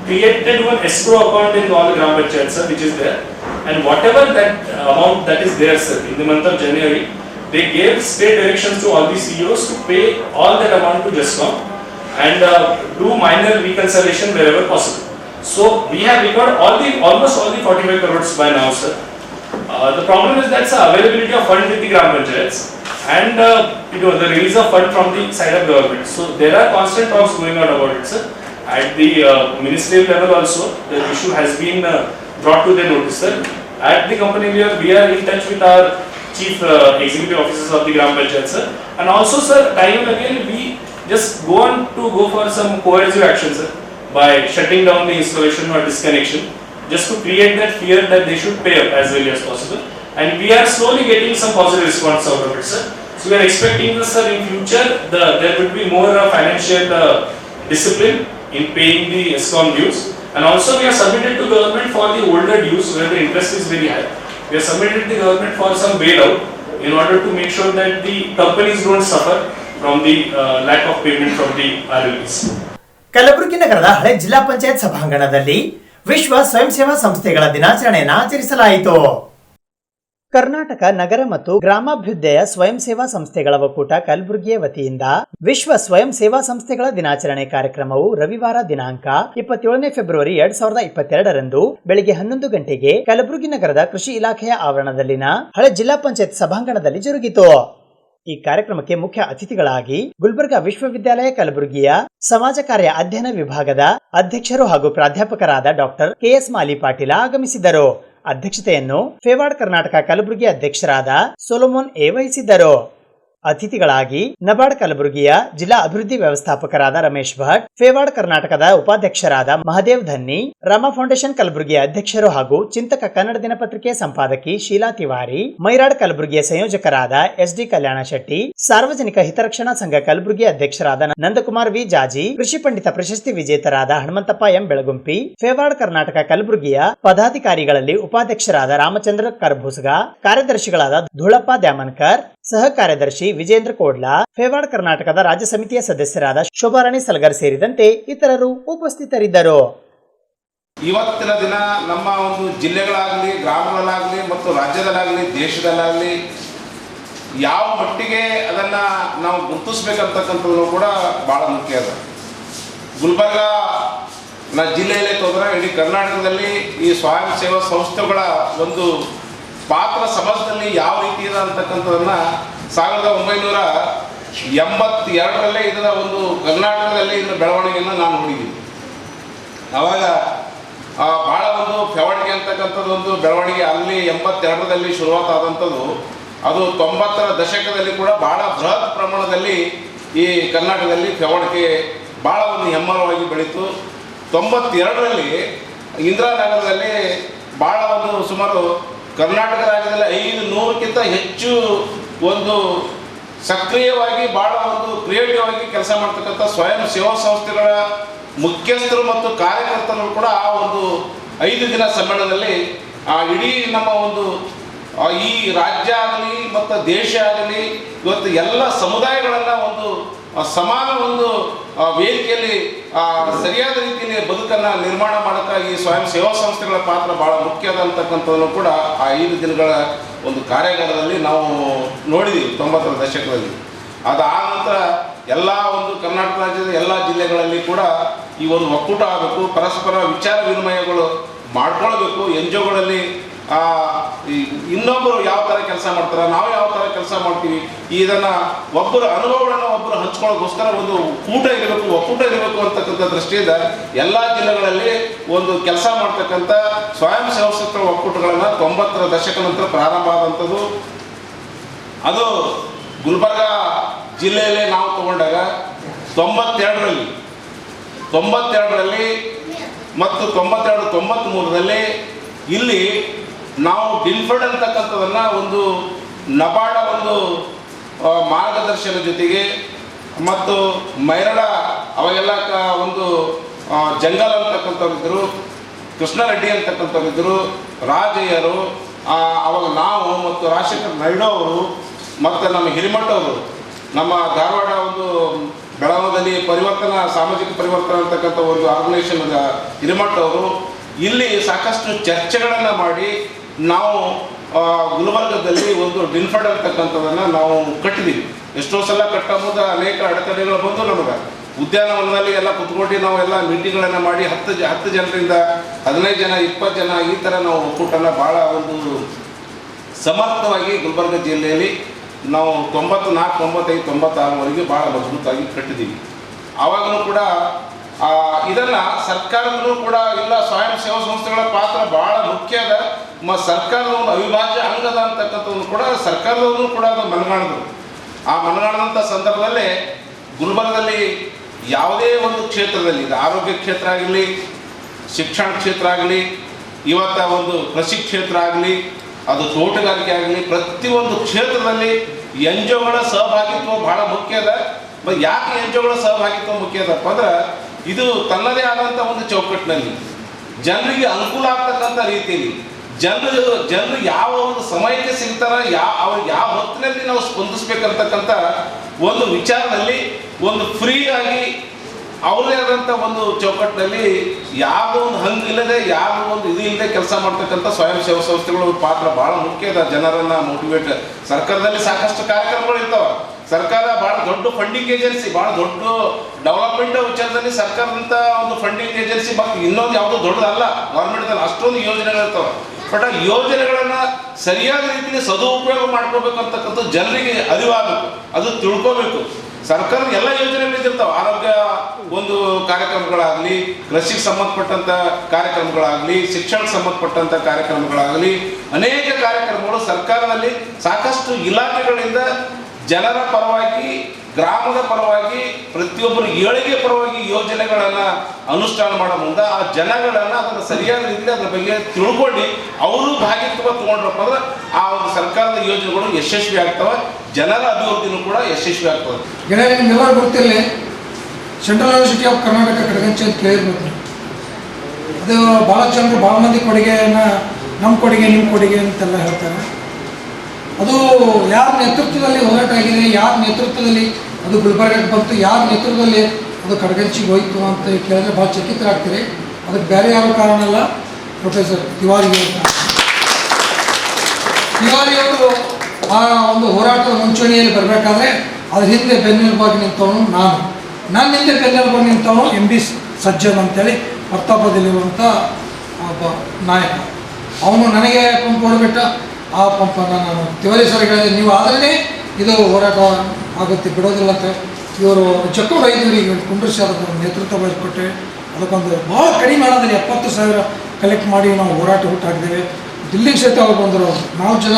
created one escrow account in all the Gram Panchayats, sir, which is there. And whatever that amount that is there, sir, in the month of January, they gave straight directions to all the CEOs to pay all that amount to JESCOM and do minor reconciliation wherever possible. So we have recovered almost all the 45 crores by now, sir. The problem is that's the availability of fund with the Gram Panchayats and the release of fund from the side of government. So there are constant talks going on about it, sir. At the ministerial level also, the issue has been brought to their notice, sir. At the company level, we are in touch with our chief executive officers of the Gram Panchayat, sir. And also, sir, time and again we just go for some coercive action, sir, by shutting down the installation or disconnection, just to create that fear that they should pay up as early as possible. And we are slowly getting some positive response out of it, sir. So we are expecting this, sir, in future there would be more financial discipline in paying the ESCOM dues. And also we are submitted to government for the older dues where the interest is very high. We are submitted to the government for some bailout in order to make sure that the companies don't suffer from the lack of payment from the RLBs. Kalaburagi ನಗರದ ಹಳೆ ಜಿಲ್ಲಾ ಪಂಚಾಯತ್ ಸಭಾಂಗಣದಲ್ಲಿ ವಿಶ್ವ ಸ್ವಯಂ ಸೇವಾ ಸಂಸ್ಥೆಗಳ ದಿನಾಚರಣೆಯನ್ನು ಆಚರಿಸಲಾಯಿತು. ಕರ್ನಾಟಕ ನಗರ ಮತ್ತು ಗ್ರಾಮಾಭ್ಯುದಯ ಸ್ವಯಂ ಸೇವಾ ಸಂಸ್ಥೆಗಳ ಒಕ್ಕೂಟ ಕಲಬುರಗಿಯ ವತಿಯಿಂದ ವಿಶ್ವ ಸ್ವಯಂ ಸೇವಾ ಸಂಸ್ಥೆಗಳ ದಿನಾಚರಣೆ ಕಾರ್ಯಕ್ರಮವು ರವಿವಾರ ದಿನಾಂಕ 27ನೇ ಫೆಬ್ರವರಿ 2022ರಂದು ಬೆಳಿಗ್ಗೆ 11 ಗಂಟೆಗೆ ಕಲಬುರಗಿ ನಗರದ ಕೃಷಿ ಇಲಾಖೆಯ ಆವರಣದಲ್ಲಿನ ಹಳೆ ಜಿಲ್ಲಾ ಪಂಚಾಯತ್ ಸಭಾಂಗಣದಲ್ಲಿ ಜರುಗಿತು. ಈ ಕಾರ್ಯಕ್ರಮಕ್ಕೆ ಮುಖ್ಯ ಅತಿಥಿಗಳಾಗಿ ಗುಲ್ಬರ್ಗಾ ವಿಶ್ವವಿದ್ಯಾಲಯ ಕಲಬುರಗಿಯ ಸಮಾಜ ಕಾರ್ಯ ಅಧ್ಯಯನ ವಿಭಾಗದ ಅಧ್ಯಕ್ಷರು ಹಾಗೂ ಪ್ರಾಧ್ಯಾಪಕರಾದ ಡಾಕ್ಟರ್ KS ಮಾಲಿ ಪಾಟೀಲ ಆಗಮಿಸಿದ್ದರು. ಅಧ್ಯಕ್ಷತೆಯನ್ನು ಫೇವಾರ್ಡ್ ಕರ್ನಾಟಕ ಕಲಬುರಗಿ ಅಧ್ಯಕ್ಷರಾದ ಸೊಲೊಮೋನ್ ಎ ವಹಿಸಿದ್ದರು. ಅತಿಥಿಗಳಾಗಿ ನಬಾರ್ಡ್ ಕಲಬುರಗಿಯ ಜಿಲ್ಲಾ ಅಭಿವೃದ್ಧಿ ವ್ಯವಸ್ಥಾಪಕರಾದ ರಮೇಶ್ ಭಟ್, ಫೇವಾರ್ಡ್ ಕರ್ನಾಟಕದ ಉಪಾಧ್ಯಕ್ಷರಾದ ಮಹದೇವ್ ಧನ್ನಿ, ರಾಮ ಫೌಂಡೇಶನ್ ಕಲಬುರಗಿಯ ಅಧ್ಯಕ್ಷರು ಹಾಗೂ ಚಿಂತಕ ಕನ್ನಡ ದಿನಪತ್ರಿಕೆ ಸಂಪಾದಕಿ ಶೀಲಾ ತಿವಾರಿ, ಮೈರಾಡ್ ಕಲಬುರಗಿಯ ಸಂಯೋಜಕರಾದ SD ಕಲ್ಯಾಣ ಶೆಟ್ಟಿ, ಸಾರ್ವಜನಿಕ ಹಿತರಕ್ಷಣಾ ಸಂಘ ಕಲಬುರಗಿ ಅಧ್ಯಕ್ಷರಾದ ನಂದಕುಮಾರ್ ವಿ ಜಾಜಿ, ಕೃಷಿ ಪಂಡಿತ ಪ್ರಶಸ್ತಿ ವಿಜೇತರಾದ ಹನುಮಂತಪ್ಪ ಎಂ ಬೆಳಗುಂಪಿ, ಫೇವಾರ್ಡ್ ಕರ್ನಾಟಕ ಕಲಬುರಗಿಯ ಪದಾಧಿಕಾರಿಗಳಲ್ಲಿ ಉಪಾಧ್ಯಕ್ಷರಾದ ರಾಮಚಂದ್ರ ಕರ್ಭೂಸಗ, ಕಾರ್ಯದರ್ಶಿಗಳಾದ ಧೂಳಪ್ಪ ದ್ಯಾಮನ್ಕರ್, ಸಹ ಕಾರ್ಯದರ್ಶಿ ವಿಜೇಂದ್ರ ಕೋಡ್ಲಾ, ಫೇವಾರ್ಡ್ ಕರ್ನಾಟಕದ ರಾಜ್ಯ ಸಮಿತಿಯ ಸದಸ್ಯರಾದ ಶೋಭಾರಾಣಿ ಸಲಗರ್ ಸೇರಿದಂತೆ ಇತರರು ಉಪಸ್ಥಿತರಿದ್ದರು. ಇವತ್ತಿನ ದಿನ ನಮ್ಮ ಒಂದು ಜಿಲ್ಲೆಗಳಾಗಲಿ, ಗ್ರಾಮಗಳಾಗಲಿ ಮತ್ತು ರಾಜ್ಯದಲ್ಲಾಗಲಿ, ದೇಶದಲ್ಲಾಗಲಿ ಯಾವ ಮಟ್ಟಿಗೆ ಅದನ್ನು ನಾವು ಗುರುತಿಸ್ಬೇಕಂತಕ್ಕಂಥದ್ದು ಕೂಡ ಭಾಳ ಮುಖ್ಯ ಅದ. ಗುಲ್ಬರ್ಗ ಜಿಲ್ಲೆಯಲ್ಲೇ ತೊಂದರೆ ಇಡೀ ಕರ್ನಾಟಕದಲ್ಲಿ ಈ ಸ್ವಯಂ ಸೇವಾ ಸಂಸ್ಥೆಗಳ ಒಂದು ಪಾತ್ರ ಸಮಾಜದಲ್ಲಿ ಯಾವ ರೀತಿ ಇದೆ ಅಂತಕ್ಕಂಥದ್ದನ್ನು 1982ರಲ್ಲೇ ಇದರ ಒಂದು ಕರ್ನಾಟಕದಲ್ಲಿ ಇದರ ಬೆಳವಣಿಗೆಯನ್ನು ನಾನು ನೋಡಿದ್ದೀನಿ. ಆವಾಗ ಭಾಳ ಒಂದು ಬೆಳವಣಿಗೆ ಅಂತಕ್ಕಂಥದ್ದು ಒಂದು ಬೆಳವಣಿಗೆ ಅಲ್ಲಿ 82ರಲ್ಲಿ ಶುರುವಾತಾದಂಥದ್ದು. ಅದು 90ರ ದಶಕದಲ್ಲಿ ಕೂಡ ಭಾಳ ಬೃಹತ್ ಪ್ರಮಾಣದಲ್ಲಿ ಈ ಕರ್ನಾಟಕದಲ್ಲಿ ಬೆಳವಣಿಗೆ ಭಾಳ ಒಂದು ಹೆಮ್ಮರವಾಗಿ ಬೆಳೀತು. 92ರಲ್ಲಿ ಇಂದಿರಾನಗರದಲ್ಲಿ ಭಾಳ ಒಂದು ಸುಮಾರು ಕರ್ನಾಟಕ ರಾಜ್ಯದಲ್ಲಿ 500ಕ್ಕಿಂತ ಹೆಚ್ಚು ಒಂದು ಸಕ್ರಿಯವಾಗಿ ಭಾಳ ಒಂದು ಕ್ರಿಯೇಟಿವ್ ಆಗಿ ಕೆಲಸ ಮಾಡ್ತಕ್ಕಂಥ ಸ್ವಯಂ ಸೇವಾ ಸಂಸ್ಥೆಗಳ ಮುಖ್ಯಸ್ಥರು ಮತ್ತು ಕಾರ್ಯಕರ್ತರು ಕೂಡ ಆ ಒಂದು 5 ದಿನ ಸಮ್ಮೇಳನದಲ್ಲಿ ಇಡೀ ನಮ್ಮ ಒಂದು ಈ ರಾಜ್ಯ ಆಗಲಿ ಮತ್ತು ದೇಶ ಆಗಲಿ ಇವತ್ತು ಎಲ್ಲ ಸಮುದಾಯಗಳನ್ನು ಒಂದು ಸಮಾನ ಒಂದು ವೇದಿಕೆಯಲ್ಲಿ ಸರಿಯಾದ ರೀತಿಯಲ್ಲಿ ಬದುಕನ್ನು ನಿರ್ಮಾಣ ಮಾಡೋಕ್ಕೆ ಈ ಸ್ವಯಂ ಸೇವಾ ಸಂಸ್ಥೆಗಳ ಪಾತ್ರ ಭಾಳ ಮುಖ್ಯ ಅಂತಕ್ಕಂಥದ್ದನ್ನು ಕೂಡ ಆ 5 ದಿನಗಳ ಒಂದು ಕಾರ್ಯಾಗಾರದಲ್ಲಿ ನಾವು ನೋಡಿದ್ದೀವಿ 90ರ ದಶಕದಲ್ಲಿ. ಅದಾದ ನಂತರ ಎಲ್ಲ ಒಂದು ಕರ್ನಾಟಕ ರಾಜ್ಯದ ಎಲ್ಲ ಜಿಲ್ಲೆಗಳಲ್ಲಿ ಕೂಡ ಈ ಒಂದು ಒಕ್ಕೂಟ ಆಗಬೇಕು, ಪರಸ್ಪರ ವಿಚಾರ ವಿನಿಮಯಗಳು ಮಾಡ್ಕೊಳ್ಬೇಕು. NGOಗಳಲ್ಲಿ ಇನ್ನೊಬ್ಬರು ಯಾವ ಥರ ಕೆಲಸ ಮಾಡ್ತಾರೆ, ನಾವು ಯಾವ ಥರ ಕೆಲಸ ಮಾಡ್ತೀವಿ, ಇದನ್ನು ಒಬ್ಬರ ಅನುಭವಗಳನ್ನು ಒಬ್ಬರು ಹಂಚ್ಕೊಳ್ಳೋಕ್ಕೋಸ್ಕರ ಒಂದು ಒಕ್ಕೂಟ ಇರಬೇಕು ಅಂತಕ್ಕಂಥ ದೃಷ್ಟಿಯಿಂದ ಎಲ್ಲ ಜಿಲ್ಲೆಗಳಲ್ಲಿ ಒಂದು ಕೆಲಸ ಮಾಡ್ತಕ್ಕಂಥ ಸ್ವಯಂ ಸೇವಾ ಸಂಸ್ಥೆಗಳ ಒಕ್ಕೂಟಗಳನ್ನು 90ರ ದಶಕ ನಂತರ ಪ್ರಾರಂಭ ಆದಂಥದ್ದು. ಅದು ಗುಲ್ಬರ್ಗ ಜಿಲ್ಲೆಯಲ್ಲೇ ನಾವು ತಗೊಂಡಾಗ 92ರಲ್ಲಿ ಮತ್ತು 93ರಲ್ಲಿ ಇಲ್ಲಿ ನಾವು ಡಿನ್ಫರ್ಡ್ ಅಂತಕ್ಕಂಥದ್ದನ್ನು ಒಂದು ನಬಾರ್ಡ ಒಂದು ಮಾರ್ಗದರ್ಶನ ಜೊತೆಗೆ ಮತ್ತು ಮೈರಡ ಅವಾಗೆಲ್ಲ ಒಂದು ಜಂಗಲ್ ಅಂತಕ್ಕಂಥವ್ರಿದ್ದರು, ಕೃಷ್ಣರೆಡ್ಡಿ ಅಂತಕ್ಕಂಥವ್ರಿದ್ದರು, ರಾಜಯ್ಯರು, ಅವಾಗ ನಾವು ಮತ್ತು ರಾಜಶೇಖರ್ ನಾಯ್ಡು ಅವರು ಮತ್ತು ನಮ್ಮ ಹಿರಿಮಠ ಅವರು, ನಮ್ಮ ಧಾರವಾಡ ಒಂದು ಬೆಳಗಾವದಲ್ಲಿ ಸಾಮಾಜಿಕ ಪರಿವರ್ತನಾ ಅಂತಕ್ಕಂಥ ಒಂದು ಆರ್ಗನೈಸೇಷನ್ ಹಿರಿಮಠ ಅವರು ಇಲ್ಲಿ ಸಾಕಷ್ಟು ಚರ್ಚೆಗಳನ್ನು ಮಾಡಿ ನಾವು ಗುಲ್ಬರ್ಗದಲ್ಲಿ ಒಂದು ಡಿನ್ಫರ್ಡ್ ಅಂತಕ್ಕಂಥದ್ದನ್ನು ನಾವು ಕಟ್ಟಿದ್ದೀವಿ. ಎಷ್ಟೋ ಸಲ ಕಟ್ಟಬಹುದು ಅನೇಕ ಅಡೆತಡೆಗಳು ಬಂದು ನಮಗೆ ಉದ್ಯಾನವನದಲ್ಲಿ ಎಲ್ಲ ಕುತ್ಕೊಂಡು ನಾವೆಲ್ಲ ಮೀಟಿಂಗ್ಗಳನ್ನು ಮಾಡಿ 10 ಜನರಿಂದ 15 ಜನ 20 ಜನ ಈ ಥರ ನಾವು ಒಕ್ಕೂಟನ ಭಾಳ ಒಂದು ಸಮರ್ಥವಾಗಿ ಗುಲ್ಬರ್ಗ ಜಿಲ್ಲೆಯಲ್ಲಿ ನಾವು 94, 95, 96ವರೆಗೆ ಭಾಳ ಮಜಬೂತಾಗಿ ಕಟ್ಟಿದ್ದೀವಿ. ಆವಾಗಲೂ ಕೂಡ ಇದನ್ನು ಸರ್ಕಾರದಲ್ಲೂ ಕೂಡ ಇಲ್ಲ ಸ್ವಯಂ ಸೇವಾ ಸಂಸ್ಥೆಗಳ ಪಾತ್ರ ಭಾಳ ಮುಖ್ಯ ಅದ. ಸರ್ಕಾರದ ಒಂದು ಅವಿಭಾಜ್ಯ ಅಂಗದ ಅಂತಕ್ಕಂಥದ್ದು ಕೂಡ ಸರ್ಕಾರದವರು ಕೂಡ ಅದು ಮನಗಾಣಿದ್ರು. ಆ ಮನಗಾಣದಂಥ ಸಂದರ್ಭದಲ್ಲೇ ಗುಲ್ಬರ್ಗದಲ್ಲಿ ಯಾವುದೇ ಒಂದು ಕ್ಷೇತ್ರದಲ್ಲಿ, ಇದು ಆರೋಗ್ಯ ಕ್ಷೇತ್ರ ಆಗಲಿ, ಶಿಕ್ಷಣ ಕ್ಷೇತ್ರ ಆಗಲಿ, ಇವತ್ತ ಒಂದು ಕೃಷಿ ಕ್ಷೇತ್ರ ಆಗಲಿ, ಅದು ತೋಟಗಾರಿಕೆ ಆಗಲಿ, ಪ್ರತಿಯೊಂದು ಕ್ಷೇತ್ರದಲ್ಲಿ NGOಗಳ ಸಹಭಾಗಿತ್ವ ಭಾಳ ಮುಖ್ಯ ಅದ. ಯಾಕೆ NGOಗಳ ಸಹಭಾಗಿತ್ವ ಮುಖ್ಯ ಅದಪ್ಪ ಅಂದ್ರೆ ಇದು ತನ್ನದೇ ಆದಂಥ ಒಂದು ಚೌಕಟ್ಟಿನಲ್ಲಿ ಜನರಿಗೆ ಅನುಕೂಲ ಆಗ್ತಕ್ಕಂಥ ರೀತಿಯಲ್ಲಿ ಜನರು ಯಾವ ಒಂದು ಸಮಯಕ್ಕೆ ಸಿಗ್ತಾರ, ಅವ್ರಿಗೆ ಯಾವ ಹೊತ್ತಿನಲ್ಲಿ ನಾವು ಸ್ಪಂದಿಸ್ಬೇಕಂತಕ್ಕಂಥ ಒಂದು ವಿಚಾರದಲ್ಲಿ ಒಂದು ಫ್ರೀ ಆಗಿ ಅವ್ರದೇ ಆದಂಥ ಒಂದು ಚೌಕಟ್ಟಿನಲ್ಲಿ ಯಾವುದೋ ಒಂದು ಹಂಗಿಲ್ಲದೆ ಯಾವುದೋ ಒಂದು ಇದು ಇಲ್ಲದೆ ಕೆಲಸ ಮಾಡ್ತಕ್ಕಂಥ ಸ್ವಯಂ ಸೇವಾ ಸಂಸ್ಥೆಗಳ ಪಾತ್ರ ಭಾಳ ಮುಖ್ಯ ಅದ. ಜನರನ್ನು ಮೋಟಿವೇಟ್, ಸರ್ಕಾರದಲ್ಲಿ ಸಾಕಷ್ಟು ಕಾರ್ಯಕ್ರಮಗಳು ಇರ್ತಾವೆ. ಸರ್ಕಾರ ಭಾಳ ದೊಡ್ಡ ಫಂಡಿಂಗ್ ಏಜೆನ್ಸಿ, ಭಾಳ ದೊಡ್ಡ ಡೆವಲಪ್ಮೆಂಟ್ ವಿಚಾರದಲ್ಲಿ ಸರ್ಕಾರದಂಥ ಒಂದು ಫಂಡಿಂಗ್ ಏಜೆನ್ಸಿ ಮತ್ತು ಇನ್ನೊಂದು ಯಾವುದೋ ದೊಡ್ಡದಲ್ಲ ಗೌರ್ಮೆಂಟ್ದಲ್ಲಿ ಅಷ್ಟೊಂದು ಯೋಜನೆಗಳಿರ್ತಾವೆ. ಬಟ್ ಆ ಯೋಜನೆಗಳನ್ನು ಸರಿಯಾದ ರೀತಿಯಲ್ಲಿ ಸದುಪಯೋಗ ಮಾಡ್ಕೋಬೇಕಂತಕ್ಕಂಥ ಜನರಿಗೆ ಅರಿವಾಗಬೇಕು, ಅದು ತಿಳ್ಕೋಬೇಕು. ಸರ್ಕಾರದ ಎಲ್ಲ ಯೋಜನೆಗಳಿರ್ತಾವೆ, ಆರೋಗ್ಯ ಒಂದು ಕಾರ್ಯಕ್ರಮಗಳಾಗಲಿ, ಕೃಷಿಗೆ ಸಂಬಂಧಪಟ್ಟಂಥ ಕಾರ್ಯಕ್ರಮಗಳಾಗಲಿ, ಶಿಕ್ಷಣಕ್ಕೆ ಸಂಬಂಧಪಟ್ಟಂಥ ಕಾರ್ಯಕ್ರಮಗಳಾಗಲಿ, ಅನೇಕ ಕಾರ್ಯಕ್ರಮಗಳು ಸರ್ಕಾರದಲ್ಲಿ ಸಾಕಷ್ಟು ಇಲಾಖೆಗಳಿಂದ ಜನರ ಪರವಾಗಿ, ಗ್ರಾಮದ ಪರವಾಗಿ, ಪ್ರತಿಯೊಬ್ಬರು ಏಳಿಗೆ ಪರವಾಗಿ ಯೋಜನೆಗಳನ್ನು ಅನುಷ್ಠಾನ ಮಾಡೋ ಮುಂದೆ ಆ ಜನಗಳನ್ನು ಅದನ್ನು ಸರಿಯಾದ ರೀತಿಯಲ್ಲಿ ಅದರ ಬಗ್ಗೆ ತಿಳ್ಕೊಂಡು ಅವರು ಭಾಗಿತ್ವ ತೊಗೊಂಡ್ರಪ್ಪ ಅಂದ್ರೆ ಆ ಒಂದು ಸರ್ಕಾರದ ಯೋಜನೆಗಳು ಯಶಸ್ವಿ ಆಗ್ತವೆ, ಜನರ ಅಭಿವೃದ್ಧಿನೂ ಕೂಡ ಯಶಸ್ವಿ ಆಗ್ತದೆ. ಗೆಳೆಯ ನಿಮ್ಗೆಲ್ಲರೂ ಗೊತ್ತಿರಲಿ, central university of Karnataka Kadaganchi ಅಂತ ಕೇಳಿರ್ಬೇಕು. ಅದು ಭಾಳ ಜನರು ಭಾಳ ಮಂದಿ ಕೊಡುಗೆಯನ್ನು ನಮ್ಮ ಕೊಡುಗೆ ನಿಮ್ಮ ಕೊಡುಗೆ ಅಂತೆಲ್ಲ ಹೇಳ್ತಾರೆ. ಅದು ಯಾರ ನೇತೃತ್ವದಲ್ಲಿ ಹೋರಾಟ ಆಗಿದೆ, ಯಾರ ನೇತೃತ್ವದಲ್ಲಿ ಅದು ಗುಲ್ಬರ್ಗಕ್ಕೆ ಬಂತು, ಯಾರ ನೇತೃತ್ವದಲ್ಲಿ ಅದು ಕಡಗಂಚಿಗೆ ಹೋಯಿತು ಅಂತ ಕೇಳಿದ್ರೆ ಭಾಳ ಚಕಿತರಾಗ್ತೀರಿ. ಅದಕ್ಕೆ ಬೇರೆ ಯಾರೋ ಕಾರಣ ಅಲ್ಲ, ಪ್ರೊಫೆಸರ್ ತಿವಾರಿಯವರು. ತಿವಾರಿಯವರು ಆ ಒಂದು ಹೋರಾಟದ ಮುಂಚೂಣಿಯಲ್ಲಿ ಬರಬೇಕಾದ್ರೆ ಅದ್ರ ಹಿಂದೆ ಬೆನ್ನೆಲುಬಾಗಿ ನಿಂತವನು ನಾನು. ನನ್ನ ಹಿಂದೆ ಬೆನ್ನೆಲುಬಾಗಿ ನಿಂತವನು MB ಸಜ್ಜನ್ ಅಂತೇಳಿ ಪ್ರತಾಪದಲ್ಲಿರುವಂಥ ಒಬ್ಬ ನಾಯಕ. ಅವನು ನನಗೆ ಪಂಪ್ ಹೊಡೆಬಿಟ್ಟ. ಆ ಪಂಪನ್ನು ನಾನು ತಿವಾರಿ ಸರ್ ಹೇಳಿದೆ, ನೀವು ಆದ್ರೇ ಇದು ಹೋರಾಟ ಆಗುತ್ತೆ, ಬಿಡೋದಿಲ್ಲ ಅಂತ. ಇವರು ಚಕ್ಕೋಡ್ ಐದೂರಿಗೆ ಕುಂಡ್ರಿಸಿ ಅದಕ್ಕೆ ನೇತೃತ್ವ ವಹಿಸ್ಕೊಟ್ಟೆ. ಅದಕ್ಕೊಂದು ಭಾಳ ಕಡಿಮೆ ಹಣದಲ್ಲಿ 70,000 ಕಲೆಕ್ಟ್ ಮಾಡಿ ನಾವು ಹೋರಾಟ ಹುಟ್ಟಾಕಿದ್ದೇವೆ. ದಿಲ್ಲಿಗೆ ಸಹಿತ ಅವ್ರು ಬಂದರು. 4 ಜನ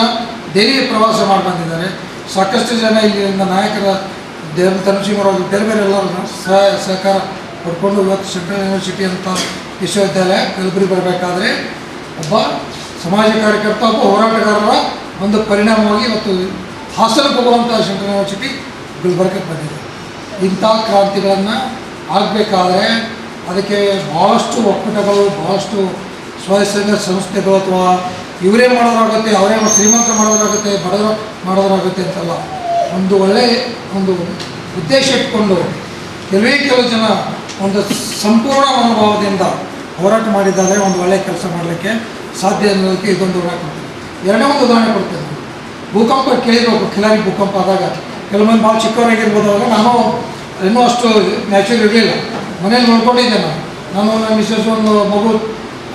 ದೆಹಲಿ ಪ್ರವಾಸ ಮಾಡಿ ಬಂದಿದ್ದಾರೆ. ಸಾಕಷ್ಟು ಜನ ಇಲ್ಲಿಂದ ನಾಯಕರ ತನಸಿಂಹರಾಜು ಬೇರೆ ಬೇರೆ ಎಲ್ಲರೂ ಸಹಕಾರ ಪಡ್ಕೊಂಡು ಇವತ್ತು ಸೆಂಟ್ರಲ್ ಯೂನಿವರ್ಸಿಟಿ ಅಂತ ವಿಶ್ವವಿದ್ಯಾಲಯ ಕಲಬುರಗಿ ಬರಬೇಕಾದ್ರೆ ಒಬ್ಬ ಸಮಾಜ ಕಾರ್ಯಕರ್ತ, ಒಬ್ಬ ಹೋರಾಟಗಾರರ ಒಂದು ಪರಿಣಾಮವಾಗಿ ಇವತ್ತು ಹಾಸನಕ್ಕೆ ಹೋಗುವಂಥ ಸೆಂಟ್ರಲ್ ಯೂನಿವರ್ಸಿಟಿ ಗುಲ್ಬರ್ಗಕ್ಕೆ ಬಂದಿದೆ. ಇಂಥ ಕ್ರಾಂತಿಗಳನ್ನು ಆಗಬೇಕಾದ್ರೆ ಅದಕ್ಕೆ ಭಾಳಷ್ಟು ಒಕ್ಕೂಟಗಳು, ಭಾಳಷ್ಟು ಸ್ವಯಂ ಸಂಸ್ಥೆಗಳು ಅಥವಾ ಇವರೇ ಮಾಡೋದಾಗುತ್ತೆ, ಅವರೇ ಶ್ರೀಮಂತ ಮಾಡೋದಾಗುತ್ತೆ, ಬಡವರು ಮಾಡೋದಾಗುತ್ತೆ ಅಂತಲ್ಲ. ಒಂದು ಒಳ್ಳೆಯ ಒಂದು ಉದ್ದೇಶ ಇಟ್ಕೊಂಡು ಕೆಲವು ಜನ ಒಂದು ಸಂಪೂರ್ಣ ಮನೋಭಾವದಿಂದ ಹೋರಾಟ ಮಾಡಿದ್ದಾದರೆ ಒಂದು ಒಳ್ಳೆಯ ಕೆಲಸ ಮಾಡಲಿಕ್ಕೆ ಸಾಧ್ಯ ಅನ್ನೋದಕ್ಕೆ ಇದೊಂದು ಉದಾಹರಣೆ ಕೊಡ್ತೀನಿ. ಎರಡನೇ ಒಂದು ಉದಾಹರಣೆ ಕೊಡ್ತೇನೆ. ಭೂಕಂಪ ಕೇಳಿರ್ಬೇಕು. ಕಿಲಾರಿ ಭೂಕಂಪ ಆದಾಗ ಕೆಲವು ಮಂದಿ ಭಾಳ ಚಿಕ್ಕವರಾಗಿರ್ಬೋದಾಗ ನಾನು ಇನ್ನೂ ಅಷ್ಟು ನ್ಯಾಚುರಲ್ ಇರಲಿಲ್ಲ. ಮನೇಲಿ ನೋಡ್ಕೊಂಡಿದ್ದೆ ನಾನು ನನ್ನ ಮಿಸ್ಸಸ್ ಒಂದು ಮಗು